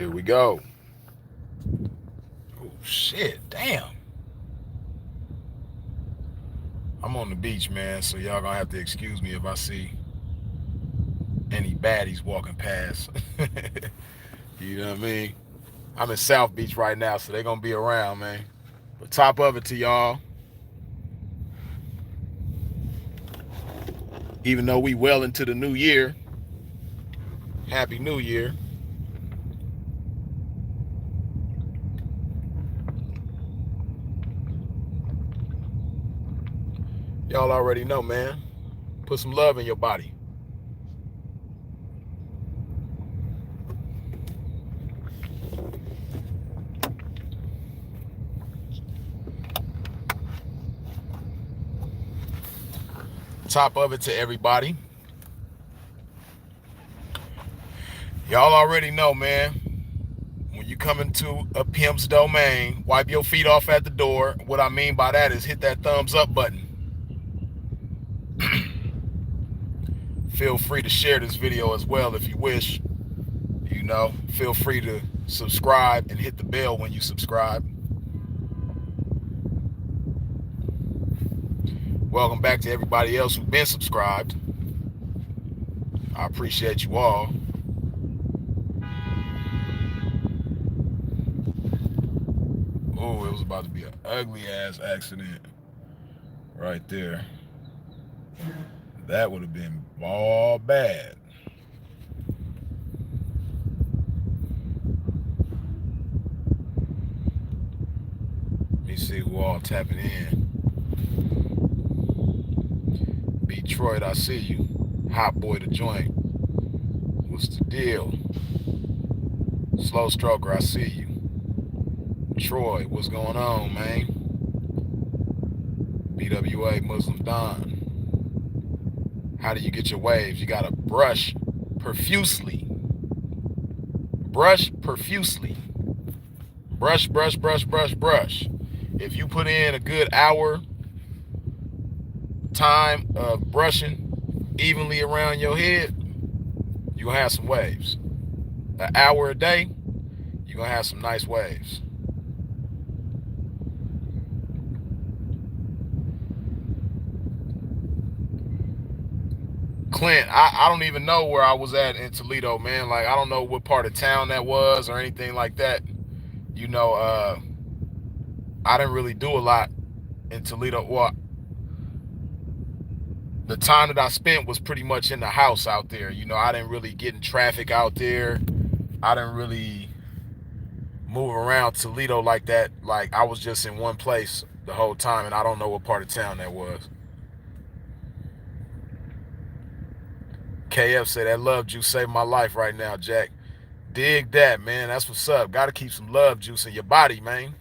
Here we go. Oh, shit. Damn. I'm on the beach, man, so y'all gonna have to excuse me if I see any baddies walking past. You know what I mean? I'm in South Beach right now, so they're gonna be around, man. But top of it to y'all, even though we well into the new year, Happy New Year. Y'all already know, man. Put some love in your body. Top of it to everybody. Y'all already know, man. When you come into a pimp's domain, wipe your feet off at the door. What I mean by that is hit that thumbs up button. Feel free to share this video as well if you wish. You know, feel free to subscribe and hit the bell when you subscribe. Welcome back to everybody else who's been subscribed. I appreciate you all. Oh, it was about to be an ugly ass accident right there. That would have been all bad. Let me see who all tapping in. Detroit, I see you. Hot boy the joint. What's the deal? Slow stroker, I see you. Troy, what's going on, man? BWA Muslim Don. How do you get your waves? You gotta brush profusely. Brush profusely. Brush, brush, brush, brush, brush. If you put in a good hour time of brushing evenly around your head, you're gonna have some waves. An hour a day, you're gonna have some nice waves. Clint, I don't even know where I was at in Toledo, man. Like, I don't know what part of town that was or anything like that. You know, I didn't really do a lot in Toledo. Well, the time that I spent was pretty much in the house out there. You know, I didn't really get in traffic out there. I didn't really move around Toledo like that. Like, I was just in one place the whole time, and I don't know what part of town that was. KF said, that love juice saved my life right now, Jack. Dig that, man. That's what's up. Got to keep some love juice in your body, man.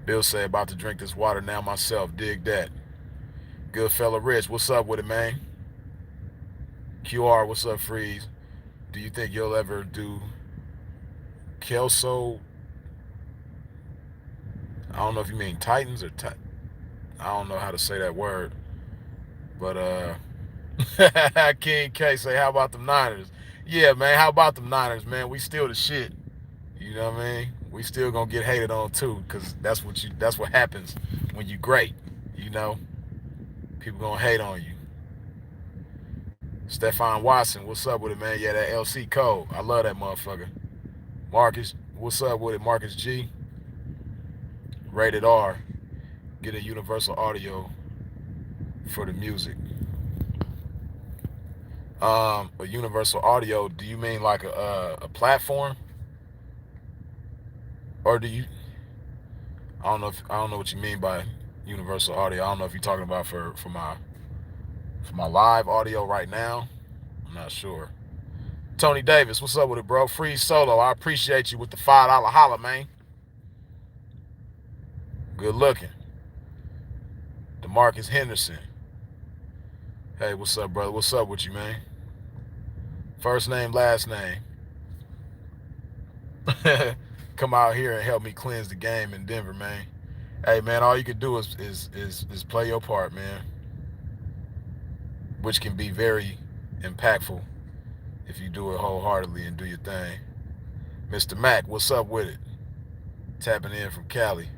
Bill said, about to drink this water now myself. Dig that. Good fella Rich, what's up with it, man? QR, what's up, Freeze? Do you think you'll ever do Kelso? I don't know if you mean Titans or I don't know how to say that word. But King K say, how about them Niners? Yeah, man, how about them Niners, man? We still the shit. You know what I mean? We still gonna get hated on too, because that's what happens when you great, you know? People gonna hate on you. Stephon Watson, what's up with it, man? Yeah, that LC code. I love that motherfucker. Marcus, what's up with it, Marcus G? Rated R. Get a universal audio for the music. A universal audio, do you mean like a platform? Or do you I don't know what you mean by universal audio. I don't know if you're talking about for my live audio right now. I'm not sure. Tony Davis, what's up with it, bro? Free Solo, I appreciate you with the $5 holla, man. Good looking. DeMarcus Henderson. Hey, what's up, brother? What's up with you, man? First name, last name. Come out here and help me cleanse the game in Denver, man. Hey, man, all you can do is play your part, man, which can be very impactful if you do it wholeheartedly and do your thing. Mr. Mac, what's up with it? Tapping in from Cali.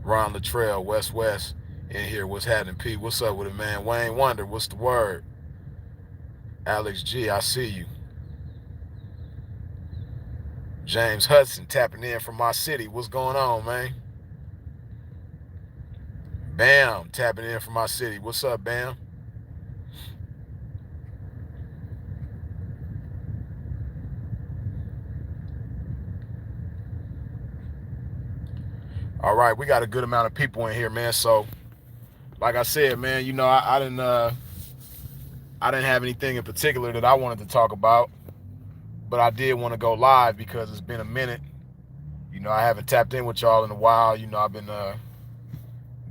Ron Latrell, West in here. What's happening, Pete? What's up with it, man? Wayne Wonder, what's the word? Alex G, I see you. James Hudson tapping in from my city. What's going on, man? Bam, tapping in from my city. What's up, Bam? All right, we got a good amount of people in here, man. So, like I said, man, you know, I didn't have anything in particular that I wanted to talk about, but I did want to go live because it's been a minute. You know, I haven't tapped in with y'all in a while. You know, I've been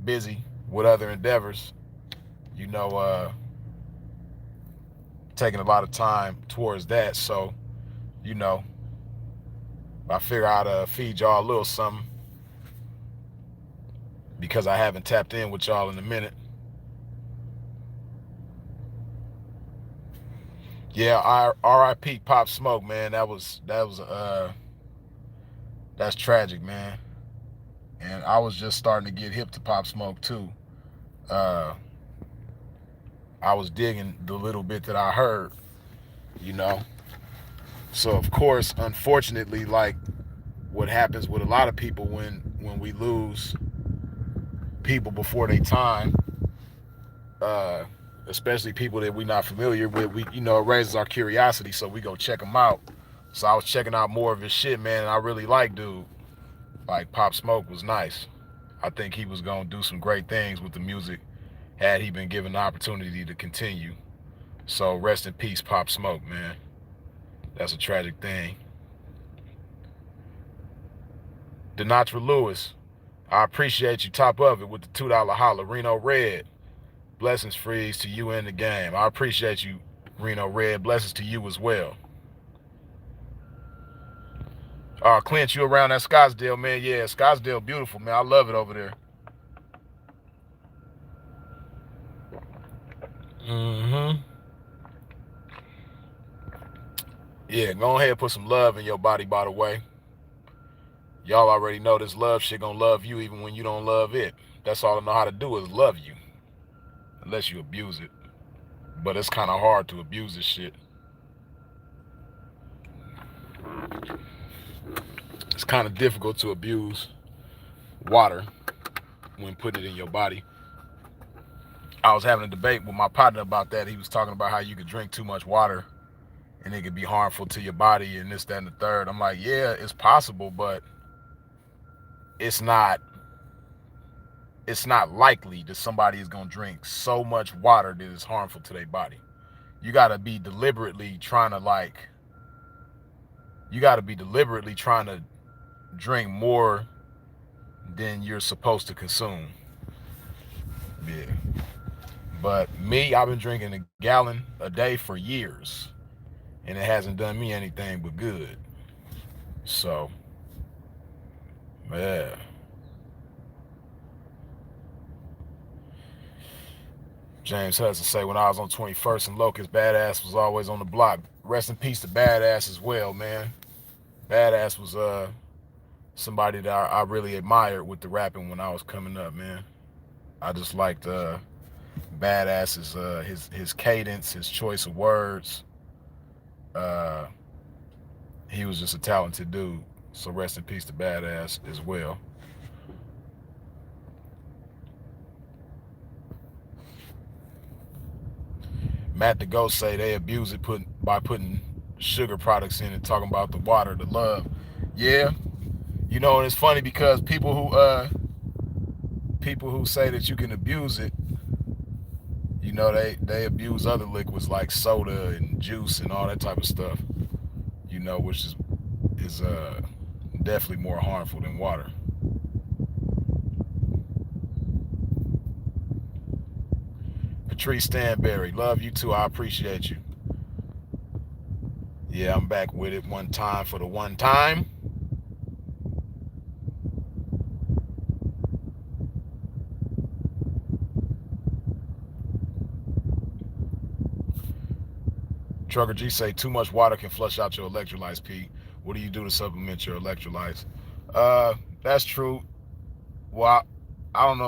busy with other endeavors. You know, taking a lot of time towards that. So, you know, I figure I'd feed y'all a little something because I haven't tapped in with y'all in a minute. Yeah, R.I.P. Pop Smoke, man. That's tragic, man. And I was just starting to get hip to Pop Smoke too. I was digging the little bit that I heard, you know. So of course, unfortunately, like what happens with a lot of people when we lose people before they time, especially people that we're not familiar with, it raises our curiosity, so we go check them out. So I was checking out more of his shit, man, and I really like dude. Like Pop Smoke was nice. I think he was gonna do some great things with the music had he been given the opportunity to continue. So rest in peace, Pop Smoke, man. That's a tragic thing. Denatra Lewis, I appreciate you, top of it, with the $2 holla. Reno Red, blessings freeze to you in the game. I appreciate you, Reno Red. Blessings to you as well. Clint, you around that Scottsdale, man? Yeah, Scottsdale, beautiful, man. I love it over there. Mm-hmm. Yeah, go ahead and put some love in your body, by the way. Y'all already know this love shit gonna love you even when you don't love it. That's all I know how to do is love you. Unless you abuse it. But it's kind of hard to abuse this shit. It's kind of difficult to abuse water when putting it in your body. I was having a debate with my partner about that. He was talking about how you could drink too much water and it could be harmful to your body and this, that, and the third. I'm like, yeah, it's possible, but it's not likely that somebody is going to drink so much water that is harmful to their body. You got to be deliberately trying to drink more than you're supposed to consume. Yeah. But me, I've been drinking a gallon a day for years, and it hasn't done me anything but good. So, yeah. James Hudson say, when I was on 21st and Locust, Badass was always on the block. Rest in peace to Badass as well, man. Badass was somebody that I really admired with the rapping when I was coming up, man. I just liked Badass's his cadence, his choice of words. He was just a talented dude. So rest in peace to Badass as well. Matt the Ghost say they abuse it by putting sugar products in it, talking about the water, the love. Yeah, you know, and it's funny because people who say that you can abuse it, you know, they abuse other liquids like soda and juice and all that type of stuff. You know, which is definitely more harmful than water. Patrice Stanberry, love you too. I appreciate you. Yeah, I'm back with it one time for the one time. Trucker G say too much water can flush out your electrolytes, Pete. What do you do to supplement your electrolytes? That's true. Well, I don't know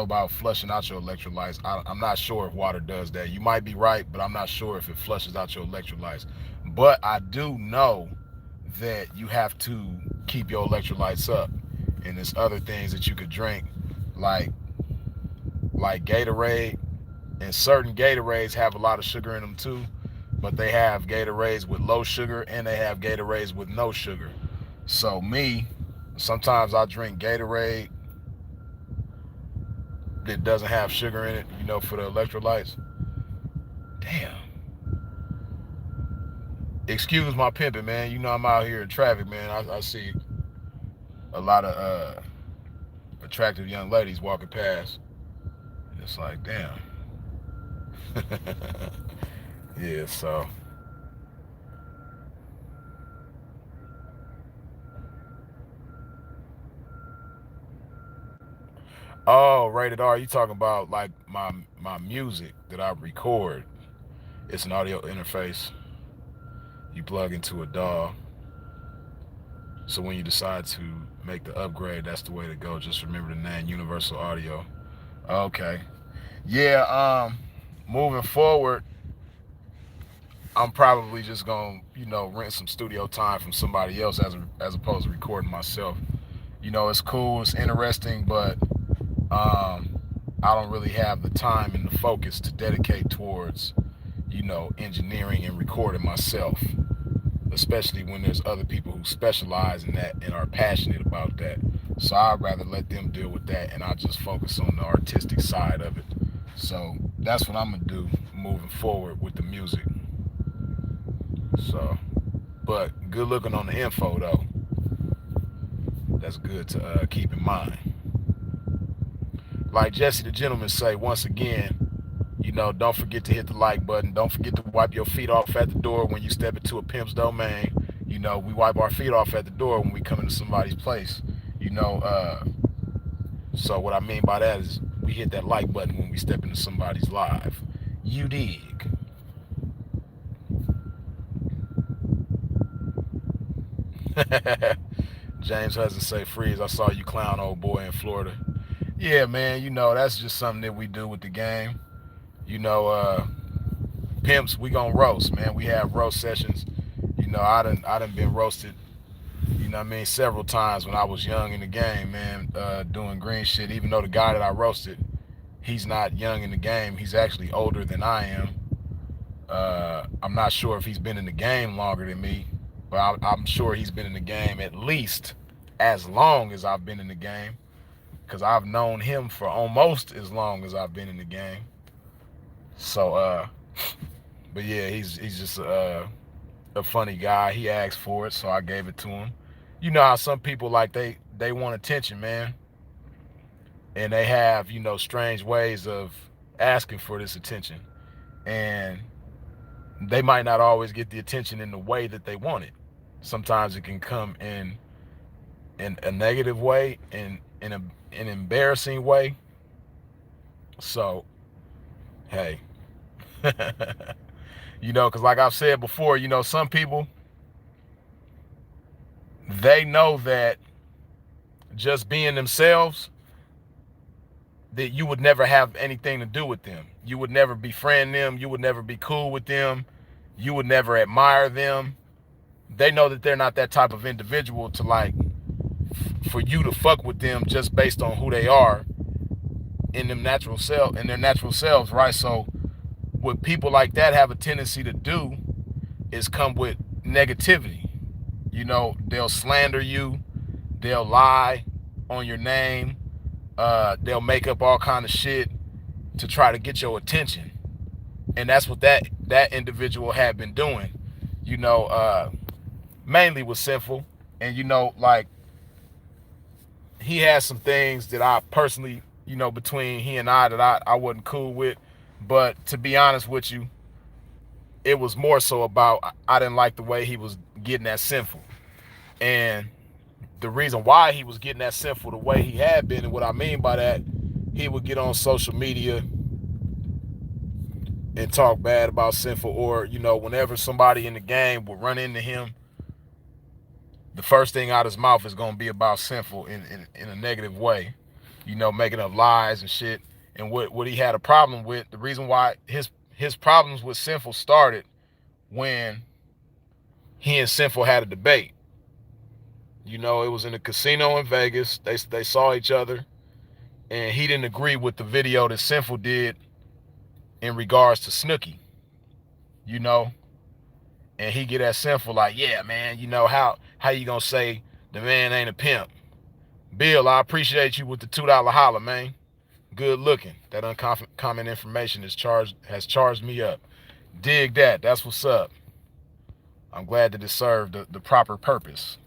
about flushing out your electrolytes. I'm not sure if water does that. You might be right, but I'm not sure if it flushes out your electrolytes. But I do know that you have to keep your electrolytes up. And there's other things that you could drink, like Gatorade. And certain Gatorades have a lot of sugar in them too. But they have Gatorades with low sugar and they have Gatorades with no sugar. So sometimes I drink Gatorade that doesn't have sugar in it, for the electrolytes. Damn. Excuse my pimping, man. I'm out here in traffic, man. I see a lot of attractive young ladies walking past. It's like, damn. Yeah, so. Oh, rated R. You talking about like my music that I record? It's an audio interface. You plug into a DAW. So when you decide to make the upgrade, that's the way to go. Just remember the name, Universal Audio. Okay. Yeah. Moving forward, I'm probably just gonna, rent some studio time from somebody else as opposed to recording myself. It's cool, it's interesting, but I don't really have the time and the focus to dedicate towards, engineering and recording myself, especially when there's other people who specialize in that and are passionate about that. So I'd rather let them deal with that and I just focus on the artistic side of it. So that's what I'm gonna do moving forward with the music. So, but good looking on the info though. That's good to keep in mind. Like Jesse the Gentleman say, once again, don't forget to hit the like button. Don't forget to wipe your feet off at the door when you step into a pimp's domain. We wipe our feet off at the door when we come into somebody's place. So what I mean by that is we hit that like button when we step into somebody's live. You dig? James Hudson say, freeze, I saw you clown old boy in Florida. Yeah, man, that's just something that we do with the game. Pimps, we gonna roast, man. We have roast sessions. I done been roasted, several times when I was young in the game, man, doing green shit. Even though the guy that I roasted, he's not young in the game. He's actually older than I am. I'm not sure if he's been in the game longer than me, but I'm sure he's been in the game at least as long as I've been in the game, because I've known him for almost as long as I've been in the game. So, but yeah, he's just a funny guy. He asked for it, so I gave it to him. You know how some people, like, they want attention, man, and they have, strange ways of asking for this attention, and they might not always get the attention in the way that they want it. Sometimes it can come in a negative way, in an embarrassing way. So, hey, because like I've said before, some people, they know that just being themselves, that you would never have anything to do with them. You would never befriend them. You would never be cool with them. You would never admire them. They know that they're not that type of individual to, like, for you to fuck with them just based on who they are in their natural selves, right? So what people like that have a tendency to do is come with negativity. They'll slander you, they'll lie on your name, they'll make up all kind of shit to try to get your attention. And that's what that individual had been doing, mainly was sinful. And like, he has some things that I personally, between he and I, that I wasn't cool with. But to be honest with you, it was more so about I didn't like the way he was getting that sinful. And the reason why he was getting that sinful the way he had been, and what I mean by that, he would get on social media and talk bad about Sinful, or whenever somebody in the game will run into him, the first thing out his mouth is gonna be about Sinful in a negative way, making up lies and shit. And what he had a problem with, the reason why his problems with Sinful started when he and Sinful had a debate. It was in a casino in Vegas. They saw each other, and he didn't agree with the video that Sinful did in regards to Snooki. You know, and he get at Sinful like, yeah, man, how you gonna say the man ain't a pimp? Bill, I appreciate you with the $2 holler, man. Good looking. That uncommon information has charged me up. Dig that. That's what's up. I'm glad that it served the proper purpose.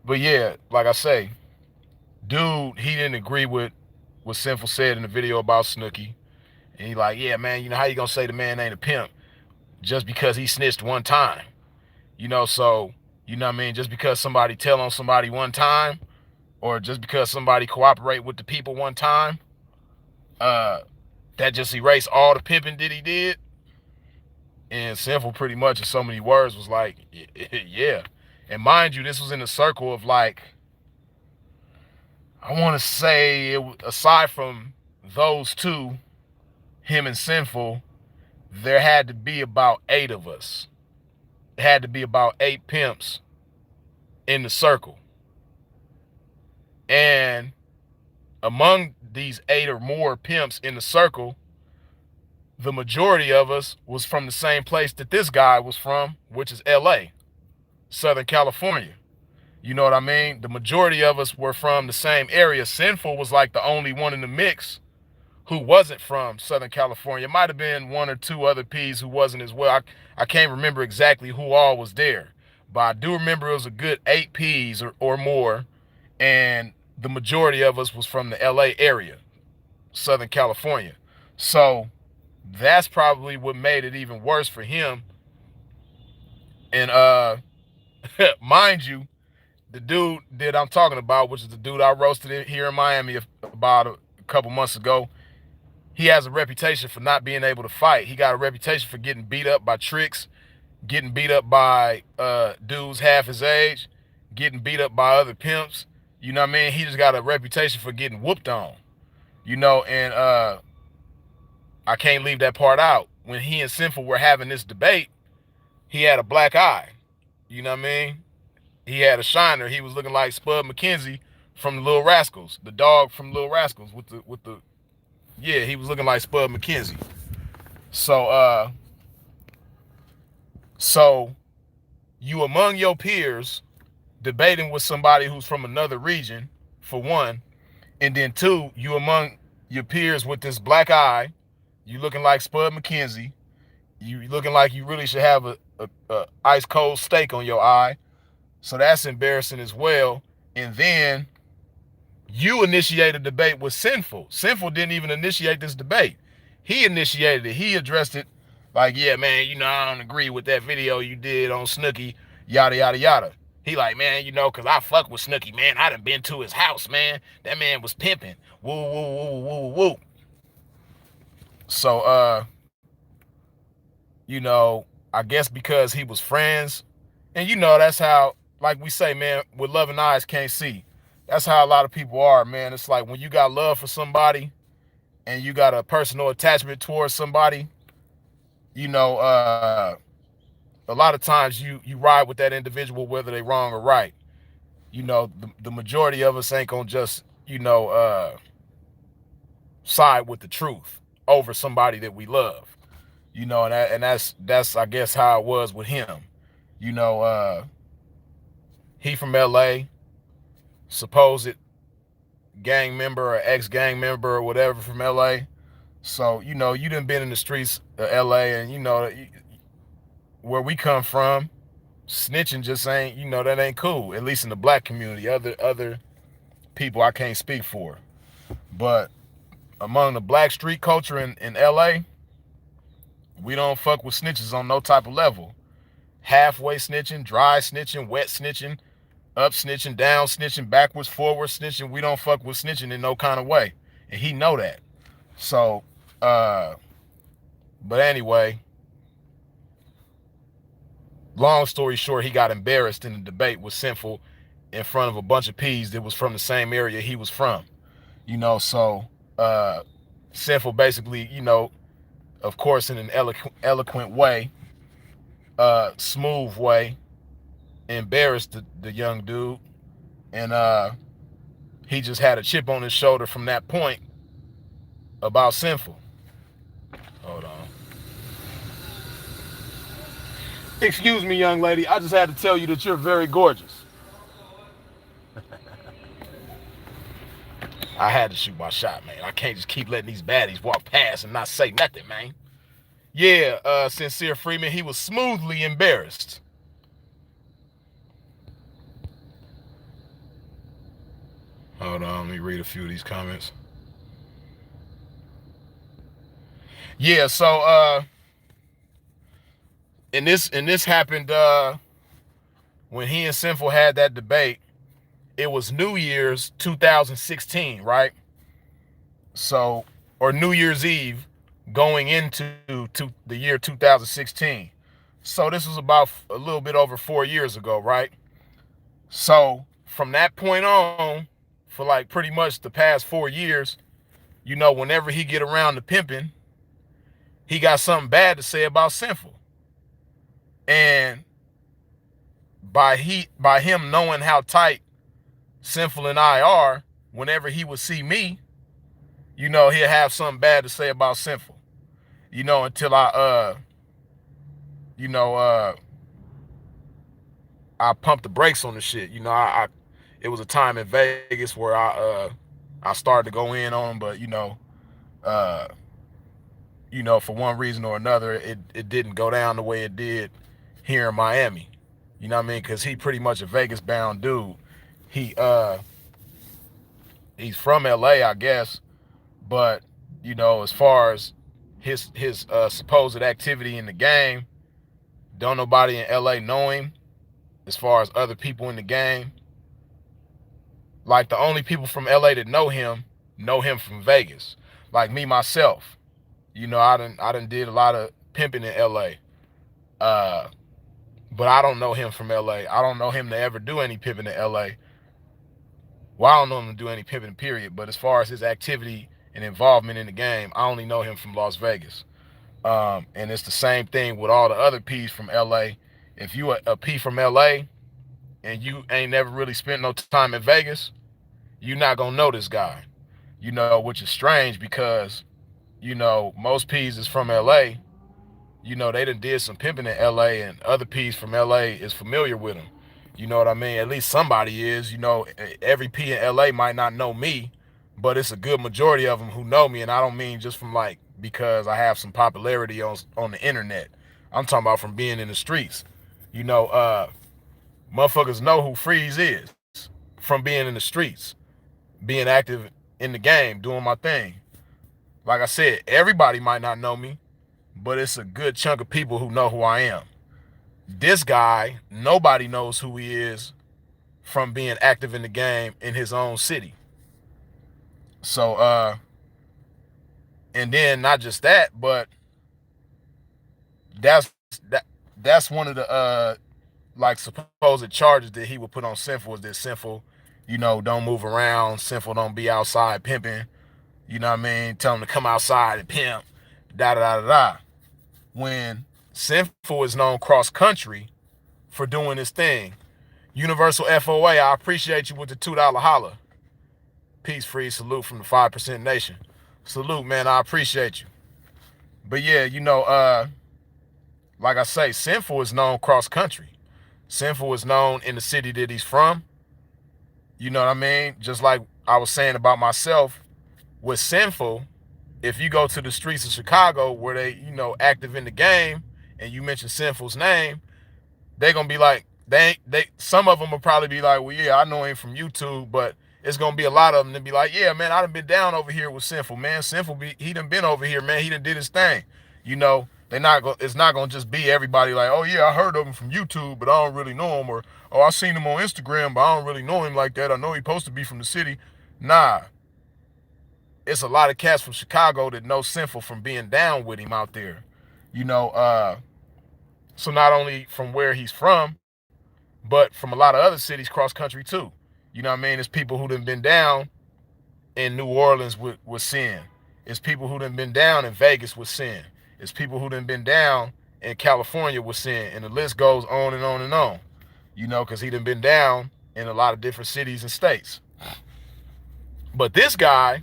But yeah, like I say, dude, he didn't agree with what Sinful said in the video about Snooki. And he like, yeah, man, how you gonna say the man ain't a pimp just because he snitched one time? So, what I mean? Just because somebody tell on somebody one time, or just because somebody cooperate with the people one time, that just erase all the pimping that he did? And Sinful pretty much in so many words was like, yeah. And mind you, this was in a circle of like, I want to say, aside from those two, him and Sinful, there had to be about 8 of us. It had to be about 8 pimps in the circle. And among these 8 or more pimps in the circle, the majority of us was from the same place that this guy was from, which is LA, Southern California. You know what I mean? The majority of us were from the same area. Sinful was like the only one in the mix who wasn't from Southern California. It might have been 1 or 2 other P's who wasn't as well. I can't remember exactly who all was there, but I do remember it was a good 8 P's or more, and the majority of us was from the LA area, Southern California. So that's probably what made it even worse for him. And mind you, the dude that I'm talking about, which is the dude I roasted here in Miami about a couple months ago, he has a reputation for not being able to fight. He got a reputation for getting beat up by tricks, getting beat up by dudes half his age, getting beat up by other pimps. You know what I mean? He just got a reputation for getting whooped on. And I can't leave that part out. When he and Sinful were having this debate, he had a black eye. You know what I mean? He had a shiner. He was looking like Spud McKenzie from the Little Rascals, the dog from Little Rascals with the yeah, he was looking like Spud McKenzie. So you among your peers debating with somebody who's from another region, for one, and then 2, you among your peers with this black eye, you looking like Spud McKenzie, you looking like you really should have a ice cold steak on your eye. So that's embarrassing as well. And then you initiated a debate with Sinful. Sinful didn't even initiate this debate. He initiated it. He addressed it like, yeah, man, I don't agree with that video you did on Snooki, yada, yada, yada. He like, man, because I fuck with Snooki, man. I done been to his house, man. That man was pimping. Woo, woo, woo, woo, woo. So, I guess because he was friends, and that's how, like we say, man, with loving eyes can't see. That's how a lot of people are, man. It's like when you got love for somebody and you got a personal attachment towards somebody, a lot of times you ride with that individual whether they wrong or right. The majority of us ain't gonna just, side with the truth over somebody that we love. And that's I guess how it was with him. He from LA, supposed gang member or ex-gang member or whatever from LA. So, you done been in the streets of LA, and where we come from, snitching just ain't, that ain't cool, at least in the black community. Other people I can't speak for. But among the black street culture in LA, we don't fuck with snitches on no type of level. Halfway snitching, dry snitching, wet snitching, up snitching, down snitching, backwards, forward snitching. We don't fuck with snitching in no kind of way. And he know that. So, But anyway, long story short, he got embarrassed in the debate with Sinful in front of a bunch of P's that was from the same area he was from. So Sinful basically, of course, in an eloquent way, smooth way, embarrassed the young dude. And he just had a chip on his shoulder from that point about Sinful. Hold on. Excuse me, young lady. I just had to tell you that you're very gorgeous. I had to shoot my shot, man. I can't just keep letting these baddies walk past and not say nothing, man. Yeah, Sincere Freeman, he was smoothly embarrassed. Hold on, let me read a few of these comments. Yeah, so and this happened when he and Sinful had that debate. It was New Year's 2016, right? So, or New Year's Eve going into the year 2016. So this was about a little bit over 4 years ago, right? So from that point on, for like pretty much the past 4 years, whenever he get around to Pimping, he got something bad to say about Sinful. And by him knowing how tight Sinful and I are, whenever he would see me, he'll have something bad to say about Sinful. Until I pumped the brakes on the shit. It was a time in Vegas where I started to go in on him, but for one reason or another, it didn't go down the way it did here in Miami. You know what I mean? Because he pretty much a Vegas bound dude. He's from LA, I guess, but as far as his supposed activity in the game, don't nobody in LA know him. As far as other people in the game, like the only people from LA that know him from Vegas. Like me myself, I done did a lot of pimping in LA, but I don't know him from LA. I don't know him to ever do any pimping in LA. Well, I don't know him to do any pimping, period. But as far as his activity and involvement in the game, I only know him from Las Vegas. And it's the same thing with all the other P's from LA. If you a P from LA and you ain't never really spent no time in Vegas, you're not gonna know this guy. Which is strange because, most P's is from LA. They done did some pimping in LA, and other P's from LA is familiar with him. You know what I mean? At least somebody is. Every P in LA might not know me, but it's a good majority of them who know me, and I don't mean just from because I have some popularity on the internet. I'm talking about from being in the streets. Motherfuckers know who Freeze is from being in the streets, being active in the game, doing my thing. Like I said, everybody might not know me, but it's a good chunk of people who know who I am. This guy, nobody knows who he is from being active in the game in his own city. So, and then not just that, but that's one of the supposed charges that he would put on Sinful, is that Sinful, don't move around, Sinful don't be outside pimping, you know what I mean? Tell him to come outside and pimp, da da da da. When Sinful is known cross country for doing this thing. Universal FOA, I appreciate you with the $2 holler. Peace, free, salute from the 5% Nation. Salute, man, I appreciate you. But yeah, like I say, Sinful is known cross country. Sinful is known in the city that he's from. You know what I mean? Just like I was saying about myself, with Sinful, if you go to the streets of Chicago where they, active in the game, and you mention Sinful's name, they're gonna be like, some of them will probably be like, well, yeah, I know him from YouTube, but it's gonna be a lot of them that be like, yeah, man, I done been down over here with Sinful, man. He done been over here, man. He done did his thing. It's not gonna just be everybody like, oh yeah, I heard of him from YouTube, but I don't really know him, or oh, I seen him on Instagram, but I don't really know him like that. I know he's supposed to be from the city. Nah. It's a lot of cats from Chicago that know Sinful from being down with him out there. You know, so not only from where he's from, but from a lot of other cities cross country too. You know what I mean? It's people who done been down in New Orleans with sin. It's people who done been down in Vegas with sin. It's people who done been down in California with sin. And the list goes on and on and on. You know, because he done been down in a lot of different cities and states. But this guy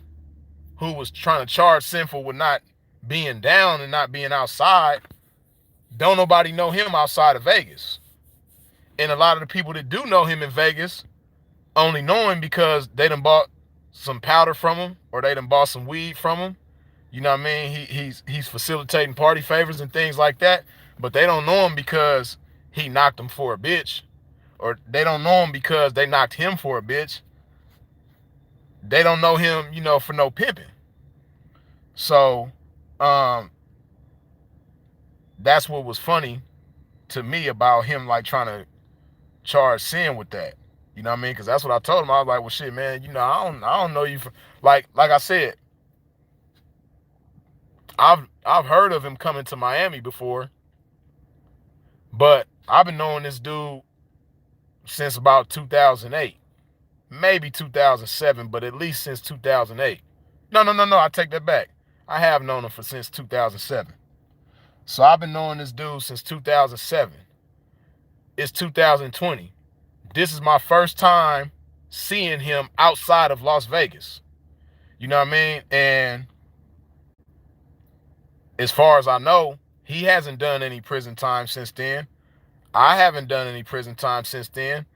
who was trying to charge sinful with not being down and not being outside, don't nobody know him outside of Vegas. And a lot of the people that do know him in Vegas only know him because they done bought some powder from him or they done bought some weed from him. You know what I mean? He's facilitating party favors and things like that, but they don't know him because he knocked them for a bitch, or they don't know him because they knocked him for a bitch. They don't know him, you know, for no pimping. So, that's what was funny to me about him, like trying to charge sin with that. You know what I mean? Because that's what I told him. I was like, well, shit, man. You know, I don't know you for like I said. I've heard of him coming to Miami before, but I've been knowing this dude since about 2008, maybe 2007, but at least since 2008. No. I take that back. I have known him since 2007. So I've been knowing this dude since 2007. It's 2020. This is my first time seeing him outside of Las Vegas. You know what I mean? And as far as I know, he hasn't done any prison time since then. I haven't done any prison time since then,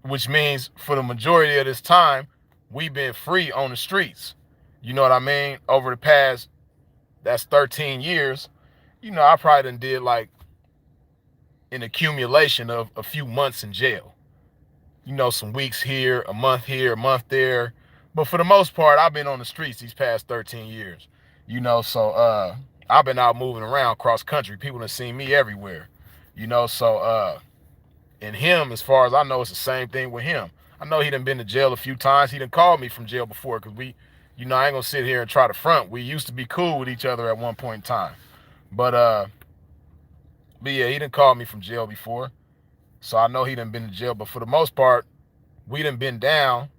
which means for the majority of this time, we've been free on the streets. You know what I mean? Over the past, that's 13 years, you know, I probably done did like an accumulation of a few months in jail. You know, some weeks here, a month there. But for the most part, I've been on the streets these past 13 years. You know, so I've been out moving around cross country. People have seen me everywhere. You know, so and him, as far as I know, it's the same thing with him. I know he done been to jail a few times. He done called me from jail before because we, you know, I ain't gonna sit here and try to front. We used to be cool with each other at one point in time. But yeah, he done called me from jail before. So I know he done been to jail. But for the most part, we done been down.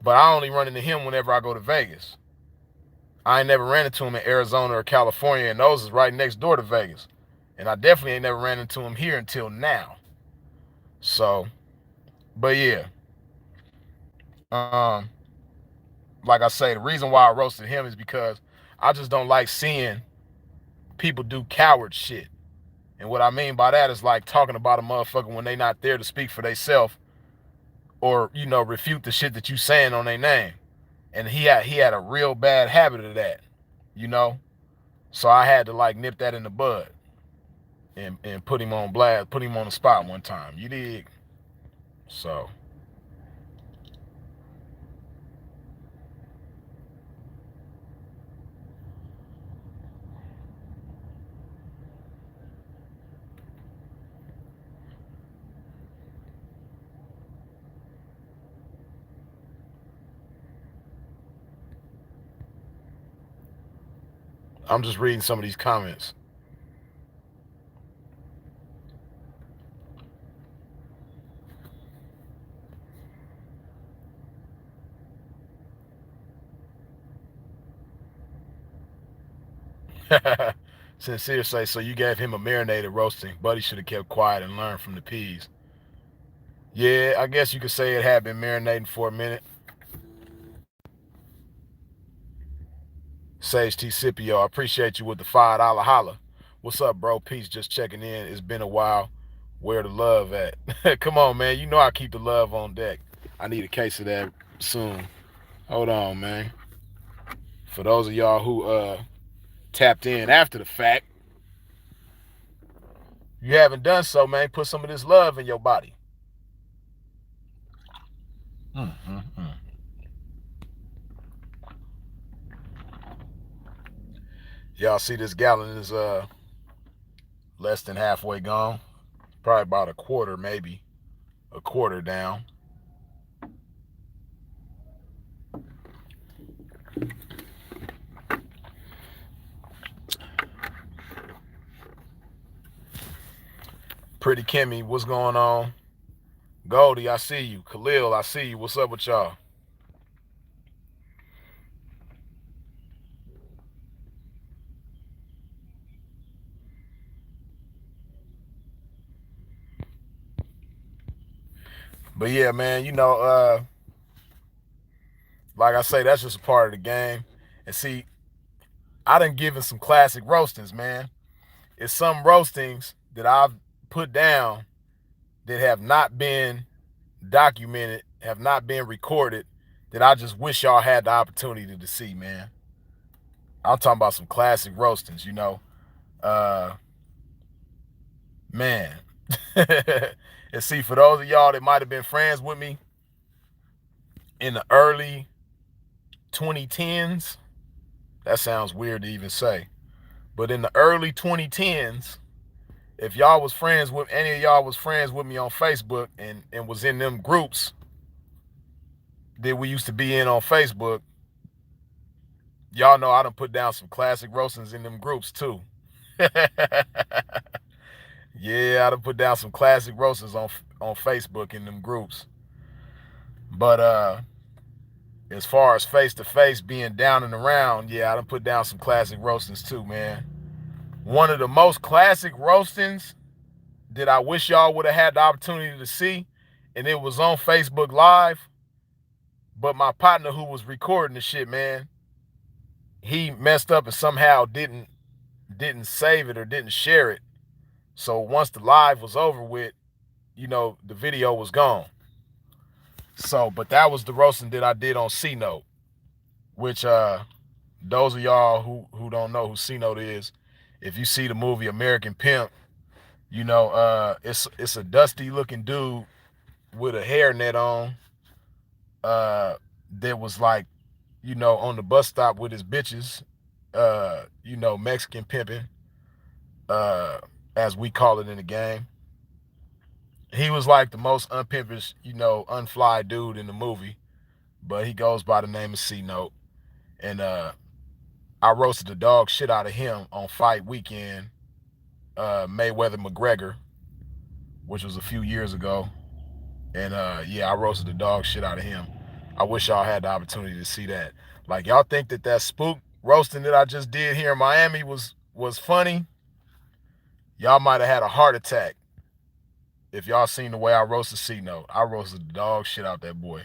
But I only run into him whenever I go to Vegas. I ain't never ran into him in Arizona or California, and those is right next door to Vegas. And I definitely ain't never ran into him here until now. So, but yeah. Like I say, the reason why I roasted him is because I just don't like seeing people do coward shit. And what I mean by that is like talking about a motherfucker when they not there to speak for themselves or, you know, refute the shit that you saying on their name. And he had a real bad habit of that, you know? So I had to like nip that in the bud and put him on blast, put him on the spot one time. You dig? So I'm just reading some of these comments. Sincere say, so you gave him a marinated roasting. Buddy should have kept quiet and learned from the peas. Yeah, I guess you could say it had been marinating for a minute. Sage T. Scipio, I appreciate you with the $5 holla. What's up, bro? Peace, just checking in. It's been a while. Where the love at? Come on, man. You know I keep the love on deck. I need a case of that soon. Hold on, man. For those of y'all who tapped in after the fact, you haven't done so, man. Put some of this love in your body. Y'all see this gallon is less than halfway gone. Probably about a quarter, maybe. A quarter down. Pretty Kimmy, what's going on? Goldie, I see you. Khalil, I see you. What's up with y'all? But yeah, man, like I say, that's just a part of the game. And see, I done given some classic roastings, man. It's some roastings that I've put down that have not been documented, have not been recorded, that I just wish y'all had the opportunity to see, man. I'm talking about some classic roastings, Uh man. And see, for those of y'all that might have been friends with me in the early 2010s, that sounds weird to even say. But in the early 2010s, if y'all was friends with any of y'all was friends with me on Facebook and was in them groups that we used to be in on Facebook, y'all know I done put down some classic roastings in them groups too. Yeah, I done put down some classic roasters on Facebook in them groups. But as far as face to face being down and around, yeah, I done put down some classic roastings too, man. One of the most classic roastings that I wish y'all would have had the opportunity to see, and it was on Facebook Live. But my partner who was recording the shit, man, he messed up and somehow didn't save it or didn't share it. So once the live was over with, the video was gone. So, but that was the roasting that I did on C Note, which those of y'all who don't know who C Note is, if you see the movie American Pimp, it's a dusty looking dude with a hairnet on, that was like, on the bus stop with his bitches, Mexican pimping, as we call it in the game. He was like the most unpimpish, unfly dude in the movie, but he goes by the name of C Note. And I roasted the dog shit out of him on fight weekend, Mayweather McGregor, which was a few years ago. And yeah, I roasted the dog shit out of him. I wish y'all had the opportunity to see that. Like, y'all think that spook roasting that I just did here in Miami was funny? Y'all might have had a heart attack if y'all seen the way I roasted C Note. I roasted the dog shit out that boy.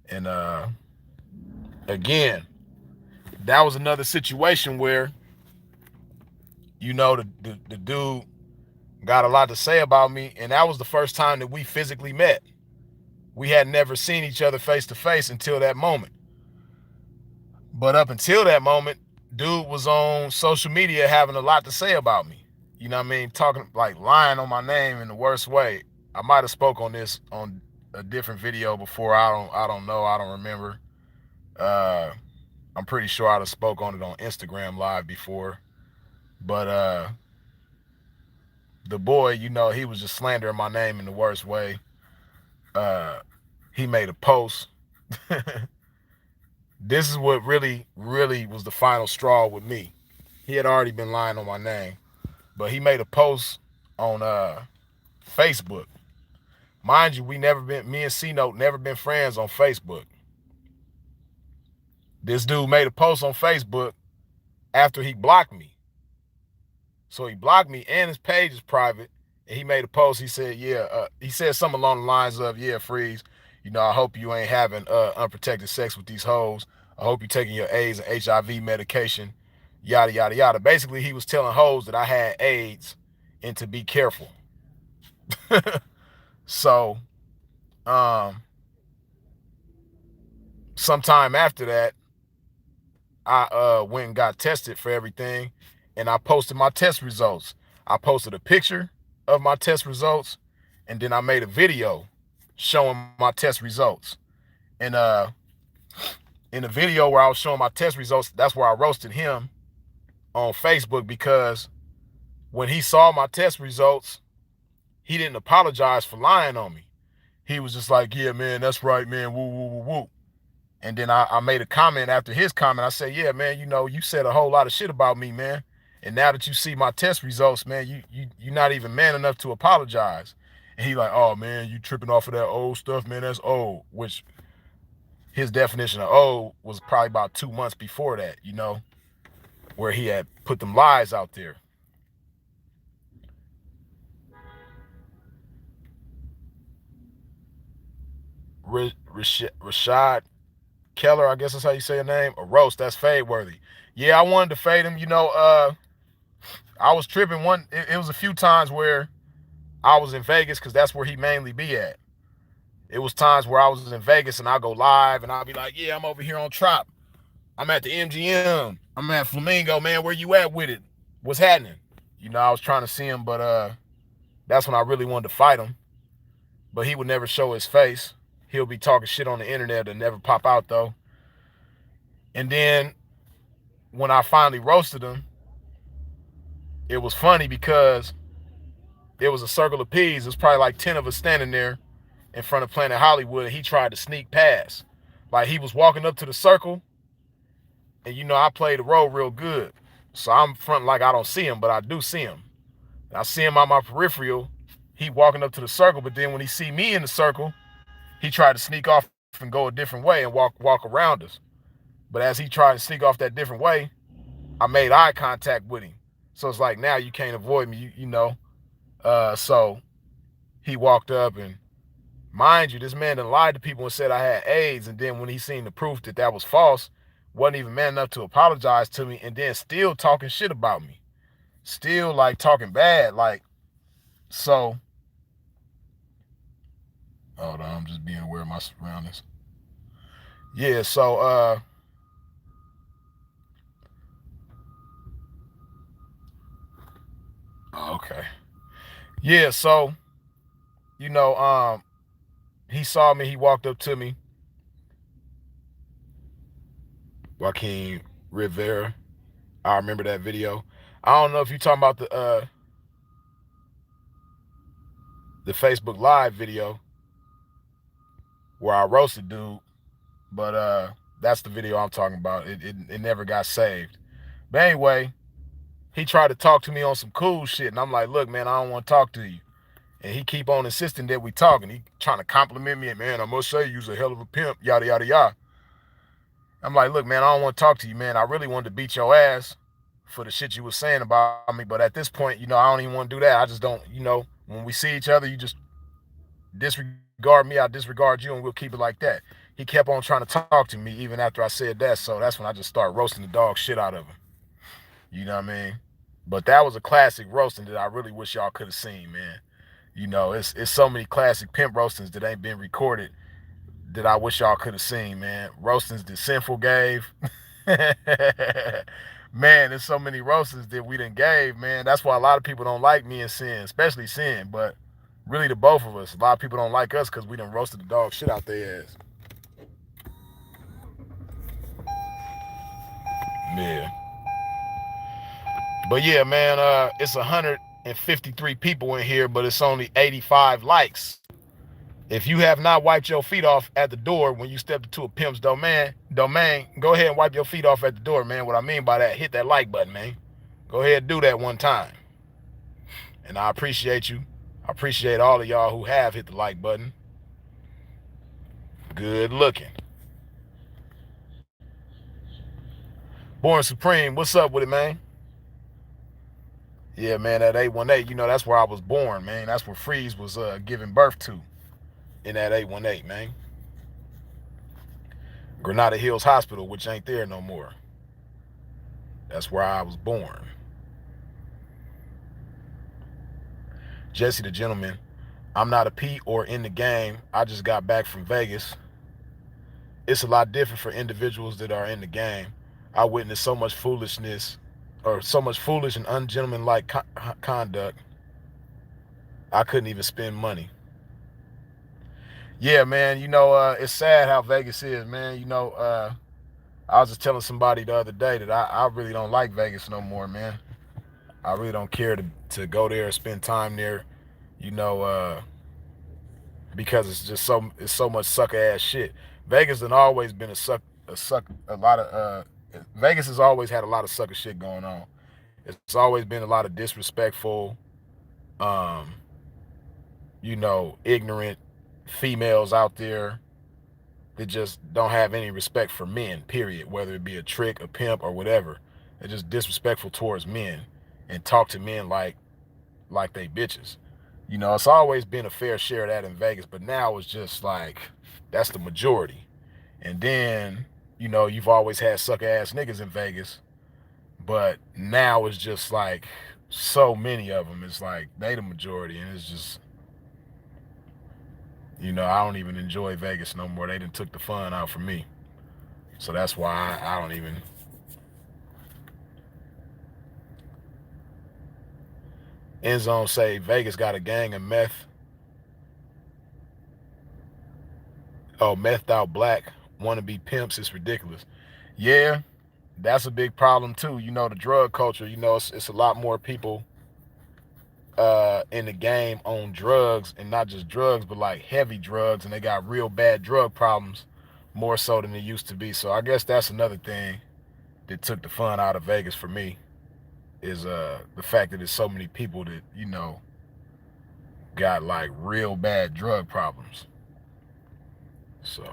And again, that was another situation where, the dude got a lot to say about me, and that was the first time that we physically met. We had never seen each other face to face until that moment. But up until that moment, dude was on social media having a lot to say about me. You know what I mean? Talking, like, lying on my name in the worst way. I might have spoke on this on a different video before. I don't know. I don't remember. I'm pretty sure I'd have spoke on it on Instagram Live before. But the boy, he was just slandering my name in the worst way. He made a post. This is what really, really was the final straw with me. He had already been lying on my name, but he made a post on Facebook. Mind you, me and C Note never been friends on Facebook. This dude made a post on Facebook after he blocked me. So he blocked me and his page is private. And he made a post. He said, he said something along the lines of, yeah, Freeze, I hope you ain't having unprotected sex with these hoes. I hope you're taking your AIDS and HIV medication, yada, yada, yada. Basically, he was telling hoes that I had AIDS and to be careful. So, sometime after that, I went and got tested for everything, and I posted my test results. I posted a picture of my test results, and then I made a video showing my test results. And in the video where I was showing my test results, that's where I roasted him on Facebook, because when he saw my test results, he didn't apologize for lying on me. He was just like, yeah, man, that's right, man, woo, woo, woo, woo. And then I made a comment after his comment. I said, yeah, man, you said a whole lot of shit about me, man. And now that you see my test results, man, you're not even man enough to apologize. And he like, oh man, you tripping off of that old stuff, man. That's old. Which his definition of old was probably about 2 months before that, where he had put them lies out there. Rashad Keller, I guess that's how you say your name. A roast, that's fade worthy. Yeah, I wanted to fade him. I was tripping it was a few times where I was in Vegas because that's where he mainly be at. It was times where I was in Vegas and I'll go live and I'll be like, yeah, I'm over here on Trop. I'm at the MGM. I'm at Flamingo, man. Where you at with it? What's happening? I was trying to see him, but that's when I really wanted to fight him. But he would never show his face. He'll be talking shit on the internet and never pop out, though. And then when I finally roasted him, it was funny because it was a circle of peas. There's probably like 10 of us standing there in front of Planet Hollywood, and he tried to sneak past. Like, he was walking up to the circle, and I play the role real good. So I'm fronting like I don't see him, but I do see him. And I see him on my peripheral. He walking up to the circle, but then when he see me in the circle, he tried to sneak off and go a different way and walk around us. But as he tried to sneak off that different way, I made eye contact with him. So it's like, now you can't avoid me, So he walked up, and mind you, this man done lied to people and said I had AIDS. And then when he seen the proof that was false, wasn't even man enough to apologize to me, and then still talking shit about me. Still like talking bad. So hold on, I'm just being aware of my surroundings. Yeah, so okay. Yeah, so he saw me, he walked up to me. Joaquin Rivera. I remember that video. I don't know if you're talking about the Facebook Live video where I roasted dude, but that's the video I'm talking about. It never got saved. But anyway, he tried to talk to me on some cool shit, and I'm like, look, man, I don't want to talk to you. And he keep on insisting that we talking. He trying to compliment me, and man, I must say you's a hell of a pimp, yada, yada, yada. I'm like, look, man, I don't want to talk to you, man. I really wanted to beat your ass for the shit you was saying about me. But at this point, I don't even want to do that. I just don't, when we see each other, you just disregard me, I disregard you, and we'll keep it like that. He kept on trying to talk to me even after I said that. So that's when I just started roasting the dog shit out of him. You know what I mean? But that was a classic roasting that I really wish y'all could have seen, man. It's so many classic pimp roastings that ain't been recorded that I wish y'all could have seen, man. Roastings that Sinful gave. Man, there's so many roastings that we done gave, man. That's why a lot of people don't like me and Sin, especially Sin, but really the both of us. A lot of people don't like us because we done roasted the dog shit out their ass. Yeah. But yeah, man, it's 153 people in here, but it's only 85 likes. If you have not wiped your feet off at the door when you stepped into a pimp's domain, go ahead and wipe your feet off at the door, man. What I mean by that, hit that like button, man. Go ahead and do that one time. And I appreciate you. I appreciate all of y'all who have hit the like button. Good looking. Born Supreme, what's up with it, man? Yeah, man, that 818, that's where I was born, man. That's where Freeze was giving birth to. In that 818, man. Granada Hills Hospital, which ain't there no more. That's where I was born. Jesse the Gentleman, I'm not a Pete or in the game. I just got back from Vegas. It's a lot different for individuals that are in the game. I witnessed so much foolishness, or so much foolish and ungentlemanlike conduct. I couldn't even spend money. Yeah, man, it's sad how Vegas is, man. I was just telling somebody the other day that I really don't like Vegas no more, man. I really don't care to go there and spend time there, because it's just so much sucker ass shit. Vegas has always been Vegas has always had a lot of sucker shit going on. It's always been a lot of disrespectful, um, ignorant females out there that just don't have any respect for men, period, whether it be a trick, a pimp, or whatever. They're just disrespectful towards men and talk to men like they bitches. It's always been a fair share of that in Vegas, but now it's just like that's the majority. And then, you've always had sucker ass niggas in Vegas, but now it's just like so many of them. It's like they the majority, and it's just, I don't even enjoy Vegas no more. They done took the fun out for me. So that's why I don't even. End Zone say Vegas got a gang of meth. Oh, methed out black wannabe pimps. It's ridiculous. Yeah, that's a big problem too. The drug culture. It's a lot more people in the game on drugs, and not just drugs, but like heavy drugs, and they got real bad drug problems more so than it used to be. So I guess that's another thing that took the fun out of Vegas for me is the fact that there's so many people that got like real bad drug problems. So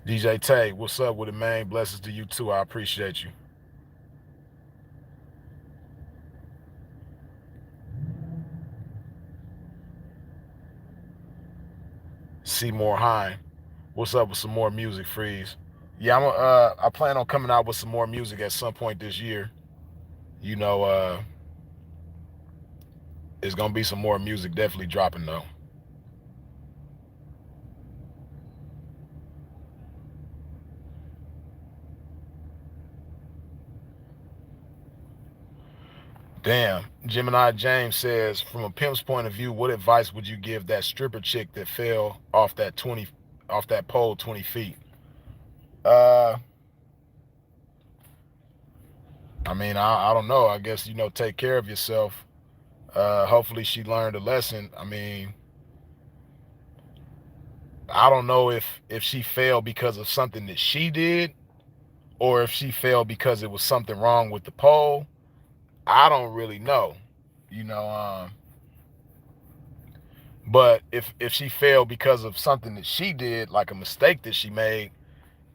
DJ Tay, what's up with it, man? Blessings to you too. I appreciate you. Seymour Hine, what's up with some more music, Freeze? Yeah, I plan on coming out with some more music at some point this year. It's gonna be some more music definitely dropping though. Damn. Gemini James says, from a pimp's point of view, what advice would you give that stripper chick that fell off that pole 20 feet? Uh I don't know. I guess, take care of yourself. Hopefully she learned a lesson. I don't know if she fell because of something that she did or if she fell because it was something wrong with the pole. I don't really know. You know, um, but if she fell because of something that she did, like a mistake that she made,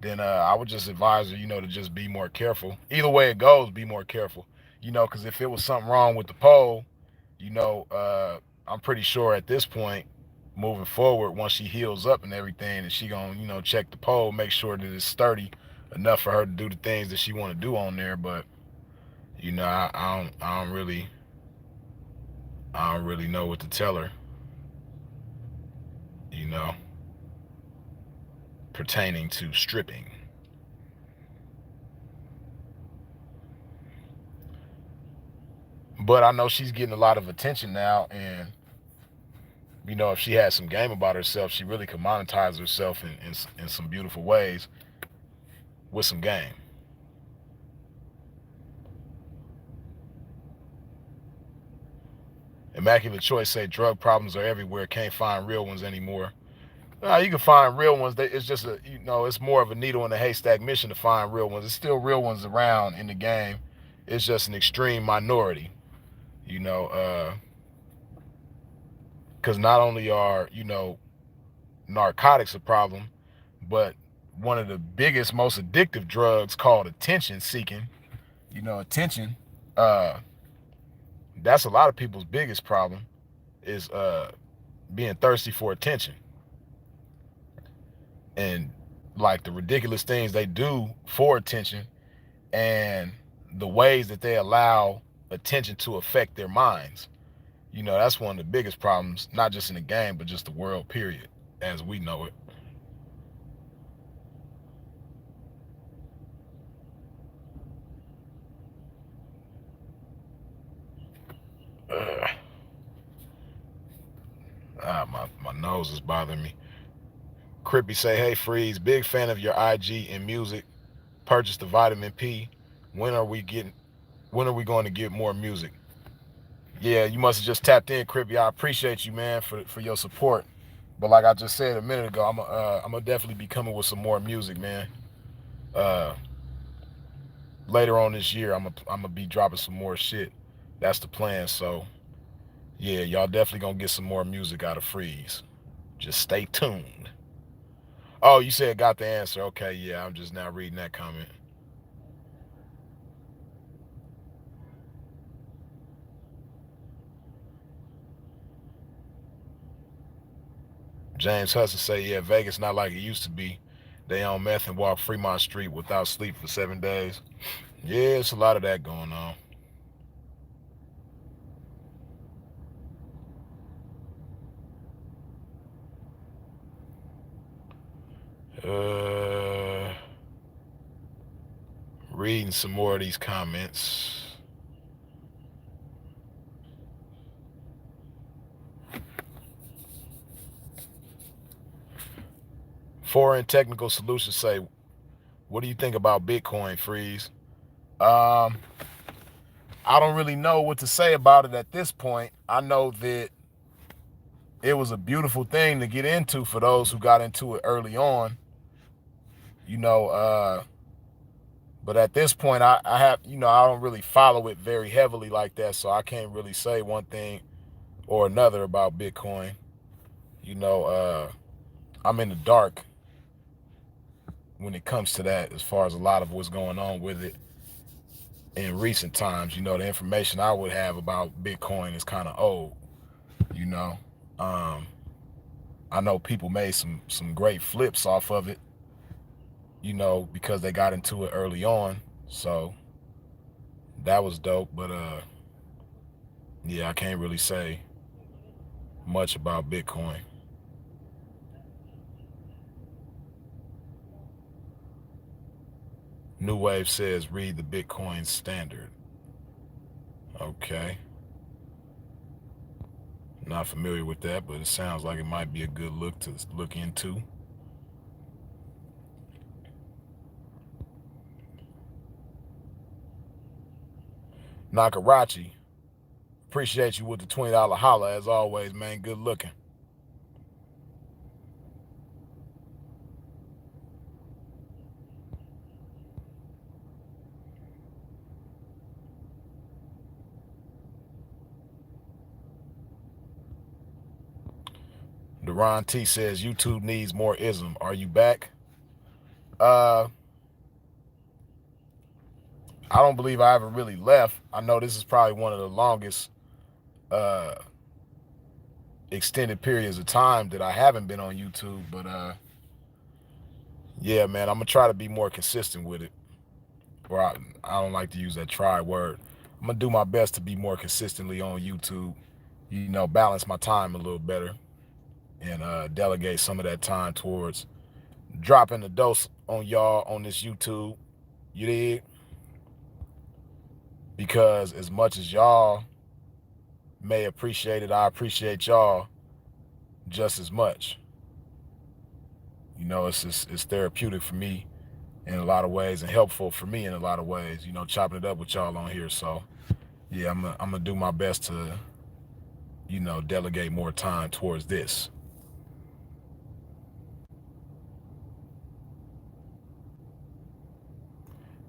then I would just advise her, to just be more careful. Either way it goes, be more careful. Because if it was something wrong with the pole, I'm pretty sure at this point, moving forward, once she heals up and everything, and she gonna, check the pole, make sure that it's sturdy enough for her to do the things that she want to do on there. But I don't really know what to tell her. You know, pertaining to stripping. But I know she's getting a lot of attention now, and if she had some game about herself, she really could monetize herself in some beautiful ways with some game. Immaculate Choice say drug problems are everywhere. Can't find real ones anymore. No, you can find real ones. It's just it's more of a needle in a haystack mission to find real ones. There's still real ones around in the game. It's just an extreme minority. Because not only are narcotics a problem, but one of the biggest, most addictive drugs called attention seeking. Attention. Uh, that's a lot of people's biggest problem is being thirsty for attention. And like the ridiculous things they do for attention and the ways that they allow attention to affect their minds. That's one of the biggest problems, not just in the game, but just the world, period, as we know it. My nose is bothering me. Crippy say, hey, Freeze, big fan of your IG and music. Purchased the vitamin P. When are we going to get more music? Yeah, you must have just tapped in, Crippy. I appreciate you, man, for your support. But like I just said a minute ago, I'm gonna definitely be coming with some more music, man. Uh, later on this year, I'm gonna be dropping some more shit. That's the plan. So yeah, y'all definitely gonna get some more music out of Freeze. Just stay tuned. Oh, you said got the answer. Okay, yeah, I'm just now reading that comment. James Hudson say, yeah, Vegas not like it used to be. They on meth and walk Fremont Street without sleep for 7 days. Yeah, it's a lot of that going on. Uh, reading some more of these comments. Foreign Technical Solutions say, what do you think about Bitcoin, Freeze? I don't really know what to say about it at this point. I know that it was a beautiful thing to get into for those who got into it early on. You know, but at this point, I have, I don't really follow it very heavily like that, so I can't really say one thing or another about Bitcoin. You know, I'm in the dark when it comes to that as far as a lot of what's going on with it in recent times. The information I would have about Bitcoin is kind of old, you know. I know people made some great flips off of it, because they got into it early on. So that was dope. But yeah, I can't really say much about Bitcoin. New Wave says read the Bitcoin Standard. Okay. Not familiar with that, but it sounds like it might be a good look to look into. Nakarachi, appreciate you with the $20 holla as always, man. Good looking. Deron T says YouTube needs more ism. Are you back? I don't believe I ever really left. I know this is probably one of the longest extended periods of time that I haven't been on YouTube, but yeah, man, I'm gonna try to be more consistent with it. Or I don't like to use that try word. I'm gonna do my best to be more consistently on YouTube. Balance my time a little better and delegate some of that time towards dropping a dose on y'all on this YouTube. You dig? Because as much as y'all may appreciate it, I appreciate y'all just as much. It's therapeutic for me in a lot of ways and helpful for me in a lot of ways, chopping it up with y'all on here. So yeah, I'm gonna do my best to, delegate more time towards this.